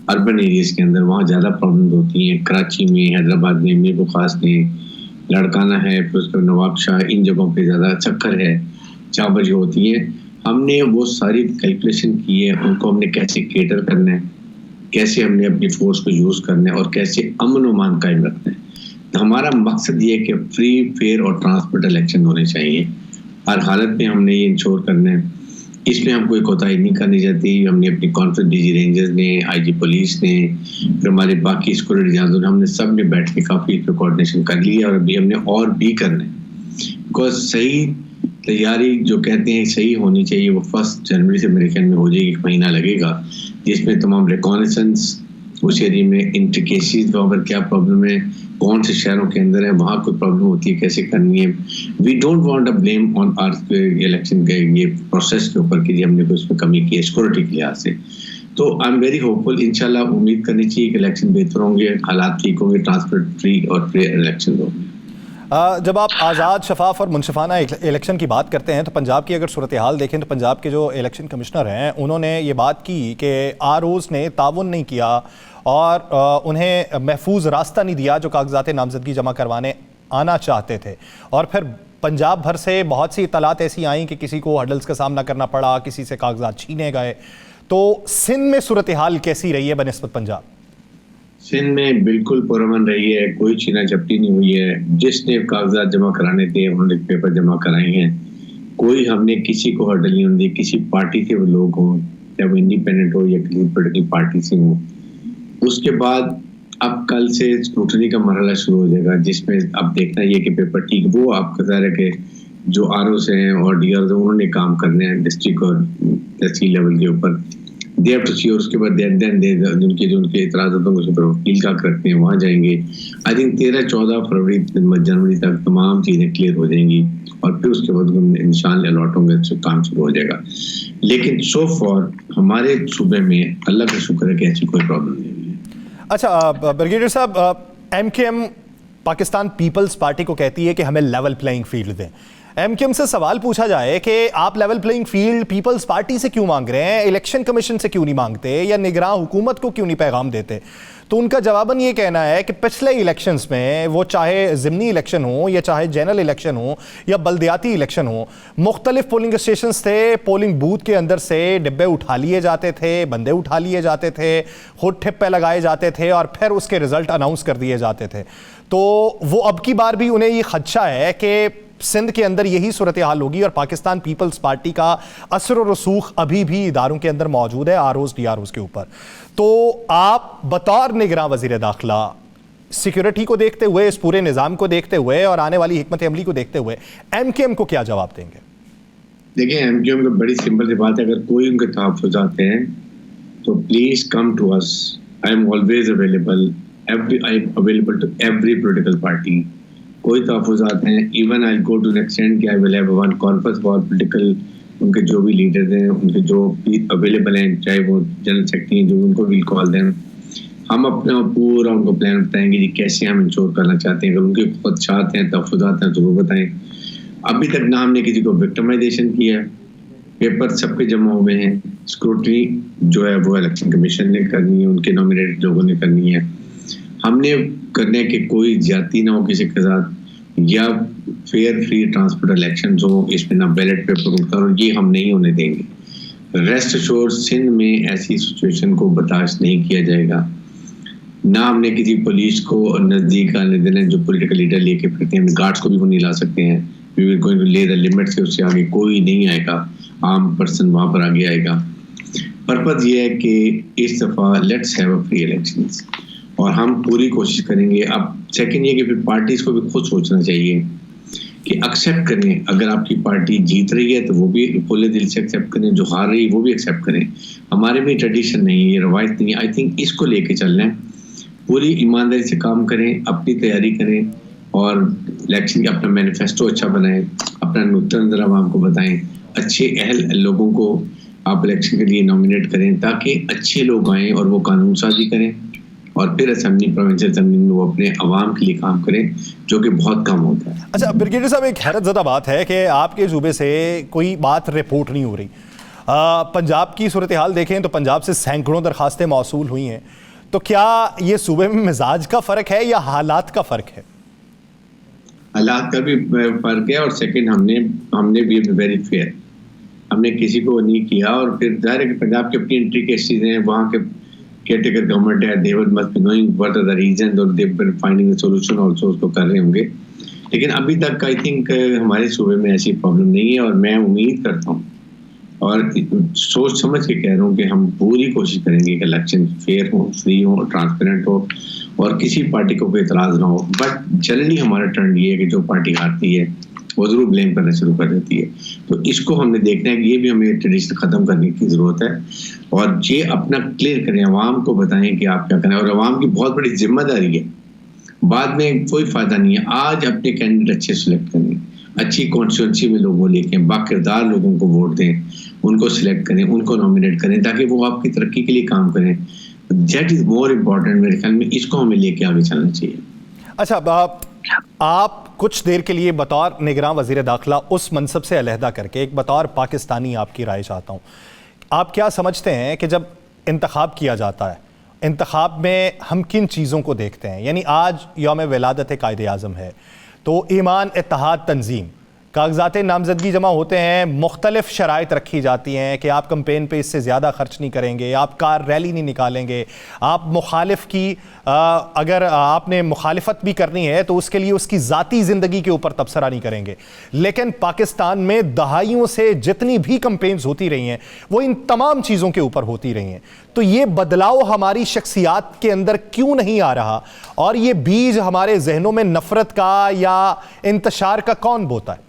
[SPEAKER 3] अर्बन एरियाज के अंदर, वहाँ ज़्यादा प्रॉब्लम होती हैं। कराची में, हैदराबाद में, मीर बुखास में, लड़काना है, फिर उसके नवाब शाह, इन जगहों पे ज़्यादा चक्कर है, जहाँ पर होती है। हमने वो सारी कैलकुलेशन की है, उनको हमने कैसे केटर करना है, कैसे हमने अपनी फोर्स को यूज़ करना है और कैसे अमन व मान कायम रखना है। तो हमारा मकसद ये है कि फ्री, फेयर और ट्रांसपेरेंट इलेक्शन होने चाहिए। हर हालत में हमने ये इंश्योर करना है, इसमें हम कोई कोताही नहीं करनी चाहती। हमने अपनी कॉन्फ्रेंस डीजी रेंजर्स ने, आईजी पुलिस ने, फिर हमारे बाकी सिक्योरिटी एजेंसियों ने, हमने सब ने बैठ के काफ़ी कोऑर्डिनेशन कर ली है और अभी हमने और भी करना है, बिकॉज सही तैयारी जो कहते हैं सही होनी चाहिए, वो 1 जनवरी से मेरे ख्याल में हो जाएगी, 1 महीना लगेगा, जिसमें तमाम रिकॉनेसेंस उस एरिया में, इंट्रिकेसीज वहाँ पर क्या प्रॉब्लम है, कौन से शहरों के अंदर है, वहाँ कोई प्रॉब्लम होती है, कैसे करनी है। We don't want a blame on our election के ये प्रोसेस के ऊपर कि हमने कोई उसमें कमी की है सिक्योरिटी के लिहाज से। तो आई एम वेरी होपफुल, इंशाल्लाह उम्मीद करनी चाहिए कि इलेक्शन बेहतर होंगे, हालात ठीक होंगे, ट्रांसपेरेंट, फ्री और फेयर इलेक्शन होंगे।
[SPEAKER 1] जब आप आज़ाद, शफाफ और मुनसिफाना इलेक्शन की बात करते हैं तो पंजाब की अगर सूरत हाल देखें तो पंजाब के जो इलेक्शन कमिश्नर हैं उन्होंने ये बात की कि आरओज़ ने ताउन नहीं किया और उन्हें महफूज रास्ता नहीं दिया जो कागजात नामजदगी जमा करवाने आना चाहते थे, और फिर पंजाब भर से बहुत सी इतलात ऐसी आई कि किसी को हर्डल्स का सामना करना पड़ा, किसी से कागजात छीने गए। तो सिंध में सूरत हाल कैसी रही है बनिस्बत पंजाब?
[SPEAKER 3] सिंध में बिल्कुल पुरअमन रही है, कोई छीना झपटी नहीं हुई है। जिसने कागजात जमा कराने थे उन्होंने पेपर जमा कराए हैं। कोई हमने किसी को हर्डल नहीं होने दी, किसी पार्टी से वो लोग हों, चाहे वो इंडिपेंडेंट हो या किसी पोलिटिकल पार्टी से हो। उसके बाद अब कल से स्क्रूटनी का मरहला शुरू हो जाएगा, जिसमें अब देखना ये कि पेपर ठीक वो आपका ज़ाहिर है कि जो आरओ हैं और डीआर उन्होंने काम करने हैं डिस्ट्रिक्ट और तहसील लेवल के ऊपर, दे हैव टू सी। और उसके बाद उनके इतराज़ होंगे उस पर वकील का करते हैं, वहाँ जाएंगे। आई थिंक 13-14 फरवरी जनवरी तक तमाम चीज़ें क्लियर हो जाएंगी और फिर उसके बाद निशान अलॉट होंगे तो काम शुरू हो जाएगा। लेकिन सो फॉर हमारे सूबे में अल्लाह का शुक्र है कि ऐसी कोई प्रॉब्लम नहीं है।
[SPEAKER 1] अच्छा ब्रिगेडियर साहब, एमकेएम पाकिस्तान पीपल्स पार्टी को कहती है कि हमें लेवल प्लेइंग फील्ड दें। एमकेएम से सवाल पूछा जाए कि आप level playing field Peoples Party से क्यों मांग रहे हैं, इलेक्शन कमीशन से क्यों नहीं मांगते या निगरान हुकूमत को क्यों नहीं पैगाम देते, तो उनका जवाबन ये कहना है कि पिछले इलेक्शंस में, वो चाहे ज़िमनी इलेक्शन हो या चाहे जनरल इलेक्शन हो या बल्दियाती इलेक्शन हो, मुख्तलिफ पोलिंग स्टेशंस थे, पोलिंग बूथ के अंदर से डिब्बे उठा लिए जाते थे, बंदे उठा लिए जाते थे, खुद ठिप्पे लगाए जाते थे और फिर उसके रिजल्ट अनाउंस कर दिए जाते थे। तो वो अब की बार भी उन्हें ये खदशा है कि सिंध के अंदर यही सूरत हाल होगी और पाकिस्तान पीपल्स पार्टी का असर और रसूख अभी भी इदारों के अंदर मौजूद है, आरओज़ डीआरओज़ के ऊपर। तो आप बतौर निगरान वज़ीर दाखिला सिक्योरिटी को देखते हुए, इस पूरे निज़ाम को देखते हुए और आने वाली हिकमत अमली को देखते हुए एमकेएम को क्या जवाब देंगे?
[SPEAKER 3] देखिए, एमकेएम में बड़ी सिंपल सी बात है, अगर कोई उनके तहफ़्फ़ुज़ आते हैं तो please come to us. I am always available, I am available to every political party. कोई तहफ़्फ़ुज़ात हैं, even I go to extend कि I will have one conference for political, उनके जो भी लीडर्स हैं, उनके जो भी अवेलेबल हैं, चाहे वो जनरल सेक्रेटरी हैं, जो उनको विल कॉल दें। हम अपना पूरा उनको प्लान बताएंगे जी कैसे हम इंश्योर करना चाहते हैं। अगर उनके ख़दशात हैं, तहफ़्फ़ुज़ात हैं तो वो बताएं। अभी तक ना हमने किसी को विक्टिमाइजेशन किया, पेपर सबके जमा हुए हैं। स्क्रूटनी जो है वो इलेक्शन कमीशन ने करनी है, उनके नॉमिनेटेड लोगों ने करनी है। हमने करने के कोई ज्यादती ना हो किसी के साथ, या फेयर फ्री ट्रांसपेरेंट इलेक्शंस हो, इसमें ना बैलेट पेपर उठता हो, ये हम नहीं होने देंगे। रेस्ट अश्योर सिंध में ऐसी सिचुएशन को बर्दाश्त नहीं किया जाएगा। ना हमने किसी पुलिस को नज़दीक आने देना, जो पॉलिटिकल लीडर लेके फिरते हैं, गार्ड्स को भी वो नहीं ला सकते हैं। वी विल गोइंग टू ले द लिमिट से उससे आगे कोई नहीं आएगा, आम पर्सन वहाँ पर आगे आएगा। पर्पज़ ये है कि इस दफ़ा let's have a free elections और हम पूरी कोशिश करेंगे। अब सेकंड ये कि फिर पार्टीज को भी खुद सोचना चाहिए कि एक्सेप्ट करें, अगर आपकी पार्टी जीत रही है तो वो भी खुले दिल से एक्सेप्ट करें, जो हार रही है वो भी एक्सेप्ट करें। हमारे में ट्रेडिशन नहीं है, ये रवायत नहीं है। आई थिंक इसको लेके चलना है, पूरी ईमानदारी से काम करें, अपनी तैयारी करें और इलेक्शन का अपना मैनिफेस्टो अच्छा बनाएं, अपना नुक्ता नज़र आवाम को बताएं, अच्छे अहल लोगों को आप इलेक्शन के लिए नॉमिनेट करें ताकि अच्छे लोग आएँ और वो कानून साजी करें और फिर असेंबली, प्रोविंशियल असेंबली में वो अपने अवाम के लिए काम करें, जो कि बहुत कम होता है।
[SPEAKER 1] अच्छा ब्रिगेडियर साहब, एक हैरत ज़दा बात है कि आपके सूबे से कोई बात रिपोर्ट नहीं हो रही। पंजाब की सूरत हाल देखें तो पंजाब से सैकड़ों दरखास्तें मौसूल हुई हैं, तो क्या ये सूबे में मिजाज का फ़र्क है या हालात का फ़र्क है?
[SPEAKER 3] हालात का भी फ़र्क है और सेकंड हमने भी वेरी फेयर, हमने किसी को नहीं किया। और फिर जाहिर है कि पंजाब की अपनी एंट्री केसेस हैं, वहाँ के केयरटेकर गवर्नमेंट है, they must be knowing what are the reasons और they've been finding a solution also, उसको कर रहे होंगे। लेकिन अभी तक आई थिंक हमारे सूबे में ऐसी प्रॉब्लम नहीं है और मैं उम्मीद करता हूँ और सोच समझ के कह रहा हूँ कि हम पूरी कोशिश करेंगे कि इलेक्शन फेयर हो, फ्री हो, ट्रांसपेरेंट हो और किसी पार्टी को कोई इतराज़ ना हो। बट जनरली हमारा ट्रेंड ये है कि जो पार्टी हारती है वो जरूर ब्लेम करना शुरू कर देती है। तो इसको हमने देखना है कि ये भी हमें ट्रेडिशन ख़त्म करने की ज़रूरत है और ये अपना क्लियर करें, अवाम को बताएं कि आप क्या करें। और अवाम की बहुत बड़ी जिम्मेदारी है, बाद में कोई फ़ायदा नहीं है। आज अपने कैंडिडेट अच्छे सेलेक्ट करें, अच्छी कॉन्स्टिट्यूंसी में लोगों लेके बाकिरदार लोगों को वोट दें, उनको सिलेक्ट करें, उनको नॉमिनेट करें ताकि वो आपकी तरक्की के लिए काम करें। दैट इज़ मोर इम्पॉर्टेंट मेरे ख्याल में, इसको हमें लेके आगे चलना चाहिए।
[SPEAKER 1] अच्छा, आप कुछ देर के लिए बतौर निगरान वज़ीर दाखिला उस मनसब से अलहदा करके एक बतौर पाकिस्तानी आपकी राय चाहता हूँ। आप क्या समझते हैं कि जब इंतखाब किया जाता है, इंतखाब में हम किन चीज़ों को देखते हैं? यानी आज यौम विलादत कायद आज़म है, तो ईमान इत्तेहाद तंजीम कागजात नामजदगी जमा होते हैं, मुख्तलिफ शराइत रखी जाती हैं कि आप कंपेन पे इससे ज़्यादा खर्च नहीं करेंगे, आप कार रैली नहीं निकालेंगे, आप मुखालिफ की अगर आपने मुखालिफत भी करनी है तो उसके लिए उसकी ज़ाती ज़िंदगी के ऊपर तबसरा नहीं करेंगे। लेकिन पाकिस्तान में दहाइयों से जितनी भी कंपेन्स होती रही हैं वो इन तमाम चीज़ों के ऊपर होती रही हैं। तो ये बदलाव हमारी शख्सियात के अंदर क्यों नहीं आ रहा, और ये बीज हमारे जहनों में नफरत का या इंतशार का कौन बोता है?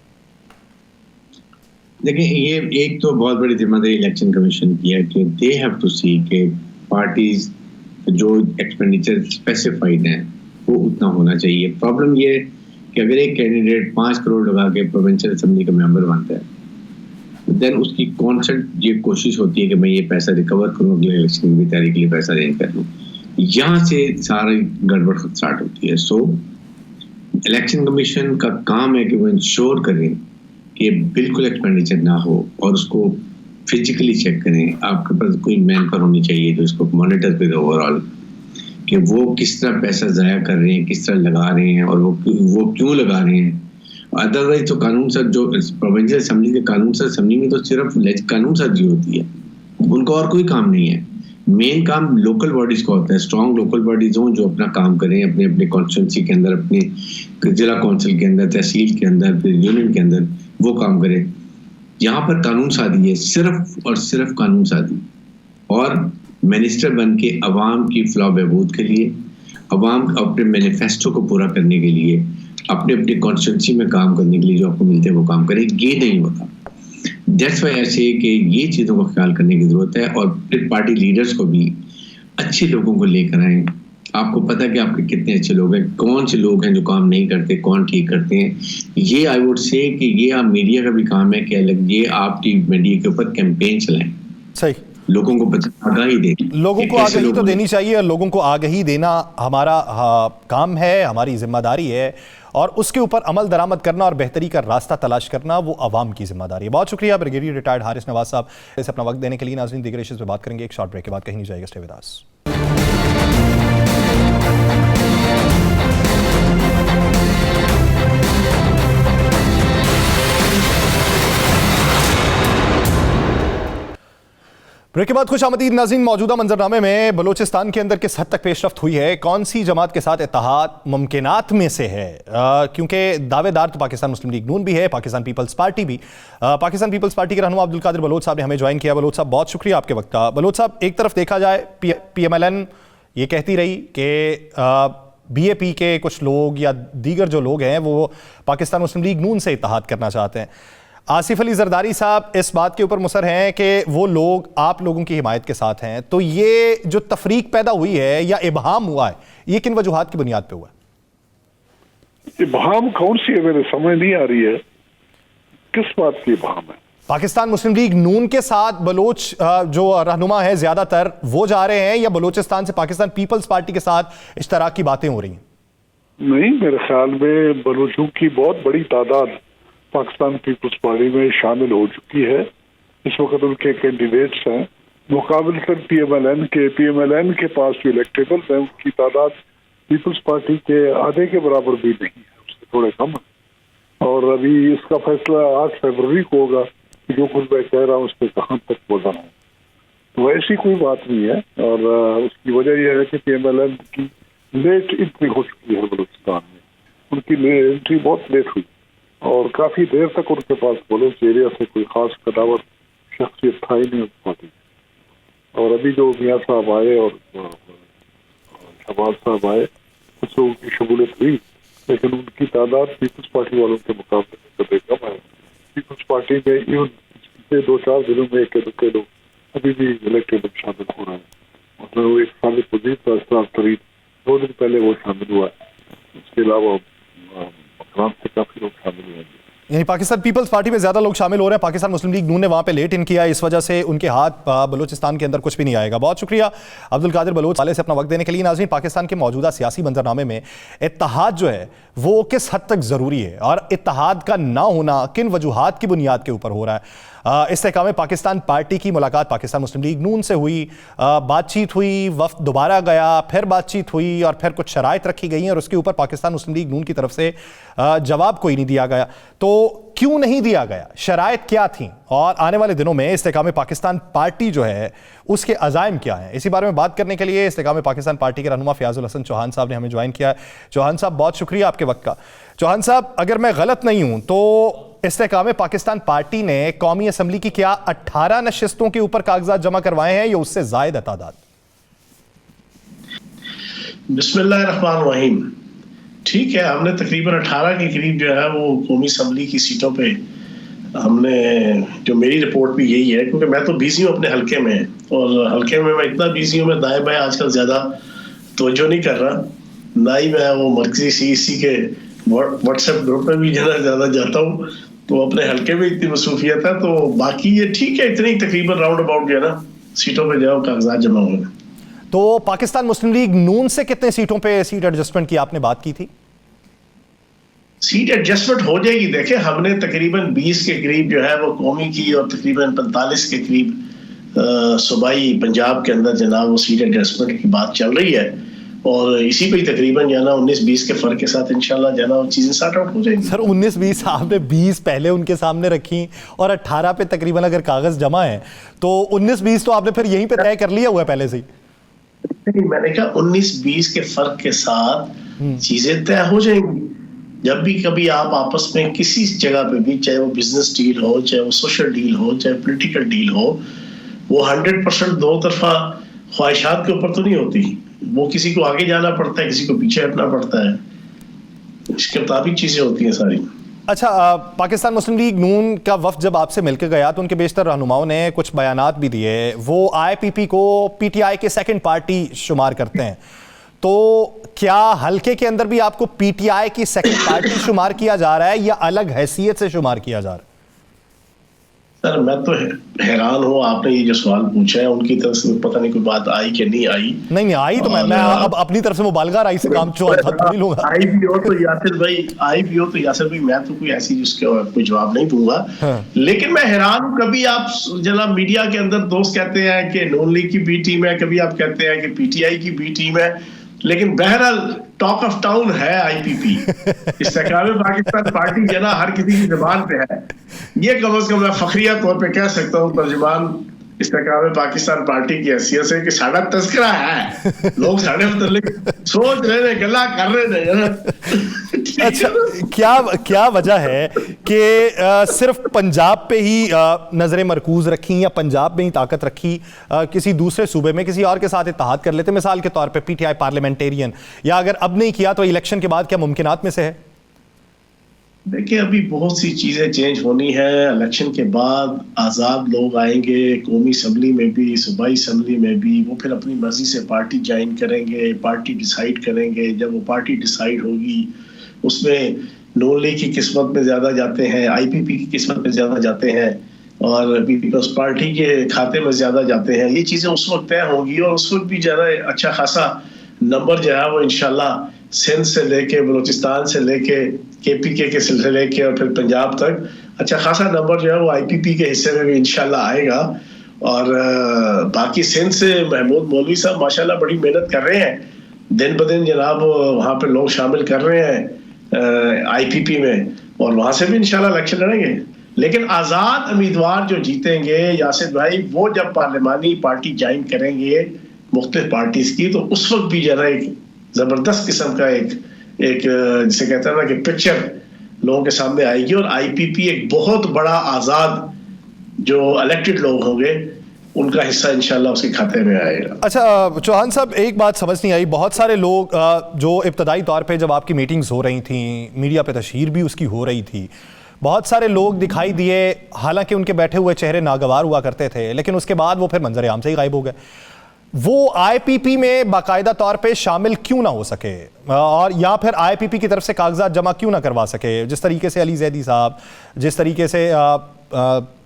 [SPEAKER 3] देखिए, ये एक तो बहुत बड़ी जिम्मेदारी इलेक्शन कमीशन की है कि दे हैव टू सी कि पार्टीज जो एक्सपेंडिचर स्पेसिफाइड है वो उतना होना चाहिए। प्रॉब्लम ये है कि अगर एक कैंडिडेट 5 करोड़ लगा के प्रोविंशियल असेंबली का मेंबर बनता है, देन उसकी कॉन्सेंट ये कोशिश होती है कि मैं ये पैसा रिकवर करूँ, अगले इलेक्शन की तैयारी के लिए पैसा अरेंज कर लूँ। यहाँ से सारी गड़बड़ स्टार्ट होती है। सो इलेक्शन कमीशन का काम है कि वो इंश्योर करें कि बिल्कुल एक्सपेंडिचर ना हो और उसको फिजिकली चेक करें। आपके पास कोई मैन पावर होनी चाहिए जो इसको मॉनिटर करे ओवरऑल कि वो किस तरह पैसा ज़ाया कर रहे हैं, किस तरह लगा रहे हैं और वो क्यों लगा रहे हैं। अदरवाइज तो कानून सर जो प्रोविंशियल असेंबली के कानून सर असेंबली में तो सिर्फ कानून सर्जी होती है, उनको और कोई काम नहीं है। मेन काम लोकल बॉडीज का होता है। स्ट्रॉन्ग लोकल बॉडीज हों जो अपना काम करें अपने अपने कॉन्स्टिट्यूंसी के अंदर, अपने जिला कौंसिल के अंदर, तहसील के अंदर, फिर यूनियन के अंदर वो काम करें। यहाँ पर कानून साजी है, सिर्फ और सिर्फ कानून साजी, और मिनिस्टर बन के अवाम की फलाह बहबूद के लिए, अवाम अपने मैनिफेस्टो को पूरा करने के लिए, अपने अपने कॉन्स्टिट्यूंसी में काम करने के लिए जो आपको मिलते हैं वो काम करें। ये नहीं होता। दैट्स व्हाई ऐसे कि ये चीज़ों का ख्याल करने की ज़रूरत है और फिर पार्टी लीडर्स को भी अच्छे लोगों को लेकर आएँ। आपको पता है कि आपके कितने अच्छे लोग हैं, कौन से लोग हैं जो काम नहीं करते, कौन ठीक करते हैं। ये आई वुड से कि ये आप मीडिया का भी काम है कि अलग ये आप मीडिया के ऊपर कैंपेन चलाएं।
[SPEAKER 1] सही,
[SPEAKER 3] लोगों को आगाही दें,
[SPEAKER 1] लोगों को आगाही तो देनी चाहिए और लोगों को आगाही देना हमारा काम है, हमारी जिम्मेदारी है, और उसके ऊपर अमल दरामद करना और बेहतरी का रास्ता तलाश करना वो अवाम की जिम्मेदारी है। बहुत शुक्रिया ब्रिगेडियर रिटायर्ड हारिस नवाज साहब इसे अपना वक्त देने के लिए। नाज़रीन, दीगर इश्यूज़ पे बात करेंगे एक शॉर्ट ब्रेक के बाद, कहीं नहीं जाएगा, स्टे विद अस। ब्रेक के बाद खुशामदीद नाज़रीन। मौजूदा मंजरनामे में बलूचिस्तान के अंदर किस हद तक पेशरफ्त हुई है, कौन सी जमात के साथ इत्तेहाद मुमकिनात में से है, क्योंकि दावेदार तो पाकिस्तान मुस्लिम लीग नून भी है, पाकिस्तान पीपल्स पार्टी भी। पाकिस्तान पीपल्स पार्टी के रहनुमा अब्दुल कादिर बलोच साहब ने हमें ज्वाइन किया। बलोच साहब, बहुत शुक्रिया आपके वक्त का। बलोच साहब, एक तरफ देखा जाए PMLN ये कहती रही कि BAP के कुछ लोग या दीगर जो लोग हैं वो पाकिस्तान मुस्लिम लीग नून से इत्तेहाद करना चाहते हैं। आसिफ अली जरदारी साहब इस बात के ऊपर मुसर हैं कि वो लोग आप लोगों की हिमायत के साथ हैं। तो ये जो तफरीक पैदा हुई है या इबहाम हुआ है, ये किन वजूहात की बुनियाद पे हुआ है?
[SPEAKER 4] इबहाम कौन सी है, मेरे समझ नहीं आ रही है, किस बात की इबहाम है?
[SPEAKER 1] पाकिस्तान मुस्लिम लीग नून के साथ बलोच जो रहनुमा है ज्यादातर वो जा रहे हैं, या बलोचिस्तान से पाकिस्तान पीपल्स पार्टी के साथ इश्तराक की बातें हो रही हैं?
[SPEAKER 4] नहीं, मेरे ख्याल में बलोचों की बहुत बड़ी तादाद पाकिस्तान पीपल्स पार्टी में शामिल हो चुकी है। इस वक्त उनके कैंडिडेट्स हैं मुकाबलतन PMLN के पास जो इलेक्टेबल है उनकी तादाद पीपल्स पार्टी के आधे के बराबर भी नहीं है, उससे थोड़े कम है। और अभी इसका फैसला 8 फरवरी को होगा कि जो कुछ मैं कह रहा हूँ उस पर कहाँ तक वजन है। तो ऐसी कोई बात नहीं है, और उसकी वजह यह है कि PMLN की लेट एंट्री हो चुकी है बलूचिस्तान में। उनकी एंट्री बहुत लेट हुई और काफी देर तक उनके पास बलूच एरिया से कोई खास कदावर शख्सियत था ही नहीं उस पार्टी। और अभी जो मियाँ साहब आए और शहबाज साहब आए, कुछ लोगों की शमूलियत हुई, लेकिन उनकी तादाद पीपल्स पार्टी वालों के मुकाबले में कभी कम है। पीपल्स पार्टी में इवन पिछले 2-4 दिनों में के लोग अभी भी इलेक्टेड शामिल हो रहे हैं। मतलब एक साबित वजीर का इस्तेमाल करीब 2 दिन पहले वो शामिल हुआ है। इसके अलावा से काफी लोग शामिल हुए हैं।
[SPEAKER 1] यानी पाकिस्तान पीपल्स पार्टी में ज्यादा लोग शामिल हो रहे हैं। पाकिस्तान मुस्लिम लीग नून ने वहां पे लेट इन किया, इस वजह से उनके हाथ बलूचिस्तान के अंदर कुछ भी नहीं आएगा। बहुत शुक्रिया अब्दुल कादिर बलोच वाले से अपना वक्त देने के लिए। नाज़रीन, पाकिस्तान के मौजूदा सियासी मंजरनामे में इत्तेहाद जो है वो किस हद तक ज़रूरी है और इत्तेहाद का ना होना किन वजूहात की बुनियाद के ऊपर हो रहा है, इस्तेहकाम पाकिस्तान पार्टी की मुलाकात पाकिस्तान मुस्लिम लीग नून से हुई, बातचीत हुई, वफ्द दोबारा गया, फिर बातचीत हुई और फिर कुछ शराइत रखी गई और उसके ऊपर पाकिस्तान मुस्लिम लीग नून की तरफ से जवाब कोई नहीं दिया गया। तो क्यों नहीं दिया गया, शराइत क्या थी और आने वाले दिनों में इस्तेहकाम पाकिस्तान पार्टी जो है उसके अज़ाइम क्या हैं, इसी बारे में बात करने के लिए इस्तेहकाम पाकिस्तान पार्टी के रहनुमा फ़याज़ुल हसन चौहान साहब ने हमें ज्वाइन किया है। चौहान साहब, बहुत शुक्रिया आपके वक्त का। चौहान साहब, अगर मैं गलत नहीं हूं तो इस्तेहकाम पाकिस्तान पार्टी ने कौमी असम्बली की क्या 18 नशिस्तों के ऊपर कागजात जमा करवाए हैं या उससे ज़ायद तादाद?
[SPEAKER 5] बिस्मिल्लाहिर्रहमानिर्रहीम। ठीक है, हमने तकरीबन 18 के करीब जो है वो कौमी असम्बली की सीटों पे हमने, जो मेरी रिपोर्ट भी यही है, क्योंकि मैं तो बिजी हूँ अपने हल्के में और हल्के में मैं इतना बिजी हूँ, मैं दाएं बाएं आजकल ज़्यादा तवज्जो नहीं कर रहा, ना ही मैं वो मरकजी CEC के व्हाट्सएप ग्रुप में भी ज़्यादा जाता हूँ, तो अपने हल्के में इतनी मसरूफियत है। तो बाकी ये ठीक है, इतनी तकरीबन राउंड अबाउट जो है ना सीटों पे जाओ कागजात जमा होंगे।
[SPEAKER 1] तो पाकिस्तान मुस्लिम लीग नून से कितने सीटों पे सीट एडजस्टमेंट की आपने बात की थी?
[SPEAKER 5] सीट एडजस्टमेंट हो जाएगी। देखें, हमने तकरीबन 20 के करीब जो है वो कौमी की और तकरीबन 45 के करीब सूबाई पंजाब के अंदर जनाब वो सीट एडजस्टमेंट की बात चल रही है और इसी पे तकरीबन जो है ना 19-20 के फर्क के साथ इंशाल्लाह जो है ना चीजें सॉर्ट आउट हो जाएंगी।
[SPEAKER 1] सर, 19-20 आपने 20 पहले उनके सामने रखी और 18 पे तकरीबन अगर कागज जमा है तो 19-20 तो आपने फिर यहीं पे तय कर लिया हुआ है पहले से ही।
[SPEAKER 5] मैंने कहा 19-20 के फर्क के साथ चीजें तय हो जाएंगी। जब भी कभी आप आपस में किसी जगह पे भी, चाहे वो बिजनेस डील हो, चाहे वो सोशल डील हो, चाहे पॉलिटिकल डील हो, वो 100% दो तरफा ख्वाहिशात के ऊपर तो नहीं होती, वो किसी को आगे जाना पड़ता है, किसी को पीछे हटना पड़ता है, इसके मुताबिक चीजें होती हैं सारी।
[SPEAKER 1] अच्छा, पाकिस्तान मुस्लिम लीग नून का वफ्द जब आपसे मिलकर गया तो उनके बेशतर रहनुमाओं ने कुछ बयानात भी दिए, वो IPP को PTI के सेकंड पार्टी शुमार करते हैं, तो क्या हल्के के अंदर भी आपको PTI की सेकंड पार्टी शुमार किया जा रहा है या अलग हैसियत से शुमार किया जा रहा है?
[SPEAKER 5] सर, मैं तो हैरान हूँ, आपने ये जो सवाल पूछा है उनकी तरफ से पता नहीं कोई बात आई कि नहीं आई।
[SPEAKER 1] नहीं आई तो मैं अब अपनी तरफ से मुबालगा राई से काम नहीं लूंगा।
[SPEAKER 5] आई भी हो तो यासिर भाई मैं तो कोई ऐसी जिसका कोई जवाब नहीं दूंगा। हाँ। लेकिन मैं हैरान हूँ, कभी आप जनाब मीडिया के अंदर दोस्त कहते हैं कि नून लीग की बी टीम है, कभी आप कहते हैं कि PTI की बी टीम है, लेकिन बहरहाल टॉक ऑफ टाउन है IPP। इस्तेहकाम पाकिस्तान पार्टी जो ना हर किसी की जुबान पे है, ये कम से कम मैं फखरिया तौर पे कह सकता हूँ तर्जुमान इस्तेहकाम पाकिस्तान पार्टी की हैसियत से कि साडा तस्करा है, लोग साढ़े मतलब सोच रहे हैं, गला कर रहे हैं।
[SPEAKER 1] अच्छा, क्या वजह है कि सिर्फ पंजाब पे ही नजरें मरकूज रखी या पंजाब में ही ताकत रखी, किसी दूसरे सूबे में किसी और के साथ इत्तेहाद कर लेते, मिसाल के तौर पे PTI पार्लियामेंटेरियन, या अगर अब नहीं किया तो इलेक्शन के बाद क्या मुमकिनात में से है?
[SPEAKER 5] देखिए, अभी बहुत सी चीज़ें चेंज होनी है। इलेक्शन के बाद आज़ाद लोग आएंगे कौमी असम्बली में भी, सूबाई असम्बली में भी, वो फिर अपनी मर्जी से पार्टी ज्वाइन करेंगे, पार्टी डिसाइड करेंगे। जब वो पार्टी डिसाइड होगी उसमें नून लीग की किस्मत में ज़्यादा जाते हैं, IPP की किस्मत में ज़्यादा जाते हैं और पीपल्स पार्टी के खाते में ज़्यादा जाते हैं। ये चीज़ें उस वक्त तय होंगी और उस वक्त भी ज़्यादा अच्छा खासा नंबर जो है वो इंशाल्लाह सिंध से लेके बलूचिस्तान से लेके KPK के सिलसिले लेके और फिर पंजाब तक अच्छा खासा नंबर जो है वो IPP के हिस्से में भी इंशाल्लाह आएगा। और बाकी सिंध से महमूद मौलवी साहब माशाल्लाह बड़ी मेहनत कर रहे हैं, दिन ब दिन जनाब वहाँ पे लोग शामिल कर रहे हैं IPP में, और वहाँ से भी इंशाल्लाह इलेक्शन लड़ेंगे। लेकिन आज़ाद उम्मीदवार जो जीतेंगे यासिर भाई, वो जब पार्लिमानी पार्टी ज्वाइन करेंगे मुख्तलिफ पार्टीज की, तो उस वक्त भी जरा एक जबरदस्त किस्म का एक जिसे कहते हैं ना कि पिक्चर लोगों के सामने आएगी और IPP एक बहुत बड़ा आज़ाद जो इलेक्टेड लोग होंगे उनका हिस्सा इंशाल्लाह उसके खाते में आएगा।
[SPEAKER 1] अच्छा चौहान साहब, एक बात समझ नहीं आई, बहुत सारे लोग जो इब्तदाई तौर पे जब आपकी मीटिंग्स हो रही थी, मीडिया पे तशहीर भी उसकी हो रही थी, बहुत सारे लोग दिखाई दिए, हालांकि उनके बैठे हुए चेहरे नागवार हुआ करते थे, लेकिन उसके बाद वो फिर मंजर आम से ही गायब हो गए। वो IPP में बाकायदा तौर पे शामिल क्यों ना हो सके और या फिर IPP की तरफ से कागजात जमा क्यों ना करवा सके, जिस तरीके से अली जैदी साहब, जिस तरीके से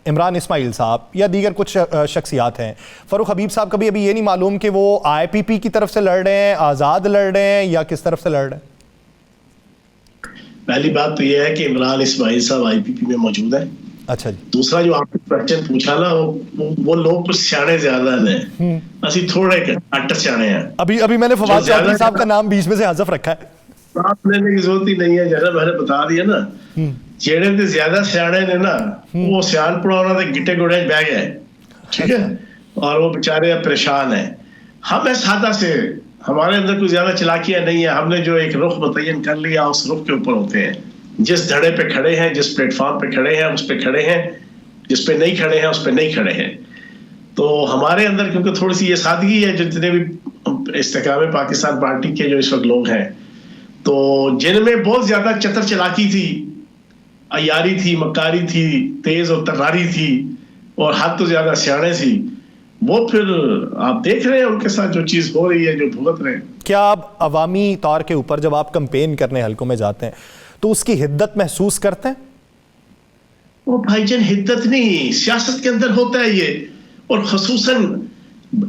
[SPEAKER 1] इमरान इस्माइल साहब या दीगर कुछ शख्सियात हैं। फ़ारूक हबीब साहब, कभी अभी ये नहीं मालूम कि वो IPP की तरफ से लड़ रहे हैं, आज़ाद लड़ रहे हैं या किस तरफ से लड़ रहे हैं?
[SPEAKER 5] पहली बात तो यह है कि इमरान इस्माइल साहब IPP में मौजूद है।
[SPEAKER 1] अच्छा जी।
[SPEAKER 5] दूसरा जो आपने क्वेश्चन पूछा ना, वो लोग कुछ सियाने ज्यादा ने, असि थोड़े घट सियाने हैं।
[SPEAKER 1] अभी मैंने फवाद
[SPEAKER 5] जो
[SPEAKER 1] चौधरी साहब का
[SPEAKER 5] ज्यादा-
[SPEAKER 1] नाम बीच में से हज़फ रखा है।
[SPEAKER 5] सांस लेने की जरूरत ही नहीं है, जैसा मैंने बता दिया ना, जेड़े ते ज्यादा सियाने ने ना, वो सियानपुरा उन्होंने गिट्टे गोड़े बह गए, ठीक है, और वो बेचारे अब परेशान है। हम है सादा से, हमारे अंदर कोई ज्यादा चालाकियां नहीं है, हमने जो एक रुख मुतय्यन कर लिया उस रुख के ऊपर होते हैं। जिस धड़े पे खड़े हैं, जिस प्लेटफॉर्म पे खड़े हैं उस पे खड़े हैं, जिस पे नहीं खड़े हैं उस पे नहीं खड़े हैं। तो हमारे अंदर क्योंकि थोड़ी सी ये सादगी है, जितने भी इस्तेकाम पाकिस्तान पार्टी के जो इस वक्त लोग हैं, तो जिनमें बहुत ज्यादा चतर चलाकी थी, अयारी थी, मक्कारी थी, तेज और तर्रारी थी, और हद तो ज्यादा सियाने थी, वो फिर आप देख रहे हैं उनके साथ जो चीज हो रही है, जो भुगत रहे हैं।
[SPEAKER 1] क्या आप अवामी तौर के ऊपर जब आप कैंपेन करने हलकों में जाते हैं तो उसकी हिद्दत महसूस करते हैं?
[SPEAKER 5] वो भाईजान हिद्दत नहीं, सियासत के अंदर होता है ये। और खसूसन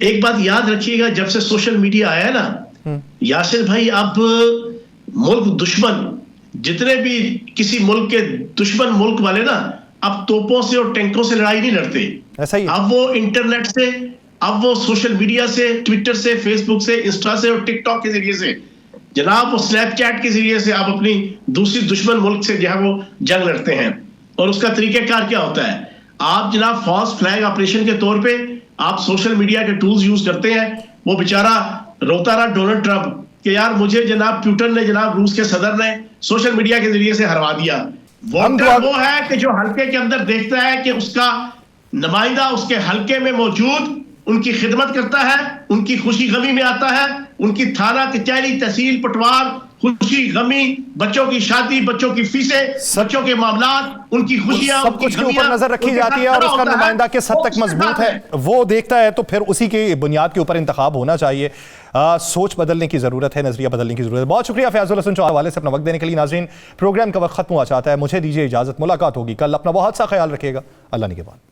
[SPEAKER 5] एक बात याद रखिएगा, जब से सोशल मीडिया आया ना यासिर भाई, अब मुल्क दुश्मन, जितने भी किसी मुल्क के दुश्मन मुल्क वाले ना, अब तोपों से और टैंकों से लड़ाई नहीं लड़ते।
[SPEAKER 1] ऐसा ही है।
[SPEAKER 5] अब वो इंटरनेट से, अब वो सोशल मीडिया से, ट्विटर से, फेसबुक से, इंस्टा से और टिकटॉक के जरिए से, जनाब वो स्नैपचैट के जरिए से आप अपनी दूसरी दुश्मन मुल्क से जहां वो जंग लड़ते हैं। और उसका तरीकेकार क्या होता है? आप जनाब फॉल्स फ्लैग ऑपरेशन के तौर पे आप सोशल मीडिया के टूल्स यूज करते हैं। वो बेचारा रोता रहा डोनाल्ड ट्रंप कि यार मुझे जनाब पुतिन ने, जनाब रूस के सदर ने सोशल मीडिया के जरिए से हरवा दिया। वोटर वो है कि जो हल्के के अंदर देखता है कि उसका नुमाइंदा उसके हल्के में मौजूद उनकी खिदमत करता है, उनकी खुशी गमी में आता है, उनकी थाना कचहरी तहसील पटवार, खुशी गमी, बच्चों की शादी, बच्चों की फीसें, बच्चों के मामलात, उनकी खुशियां,
[SPEAKER 1] सब कुछ के ऊपर नजर रखी जाती है और उसका नुमाइंदा किस हद तक मजबूत है वो देखता है, तो फिर उसी की बुनियाद के ऊपर इंतखाब होना चाहिए। सोच बदलने की जरूरत है, नजरिया बदलने की जरूरत है। बहुत शुक्रिया फयाजुल हसन चौहान हवाले से अपना वक्त देने के लिए। नाज़रीन, प्रोग्राम का वक्त खत्म हुआ चाहता है, मुझे दीजिए इजाजत, मुलाकात होगी कल। अपना बहुत सा ख्याल रखिएगा, अल्लाह निगहबान।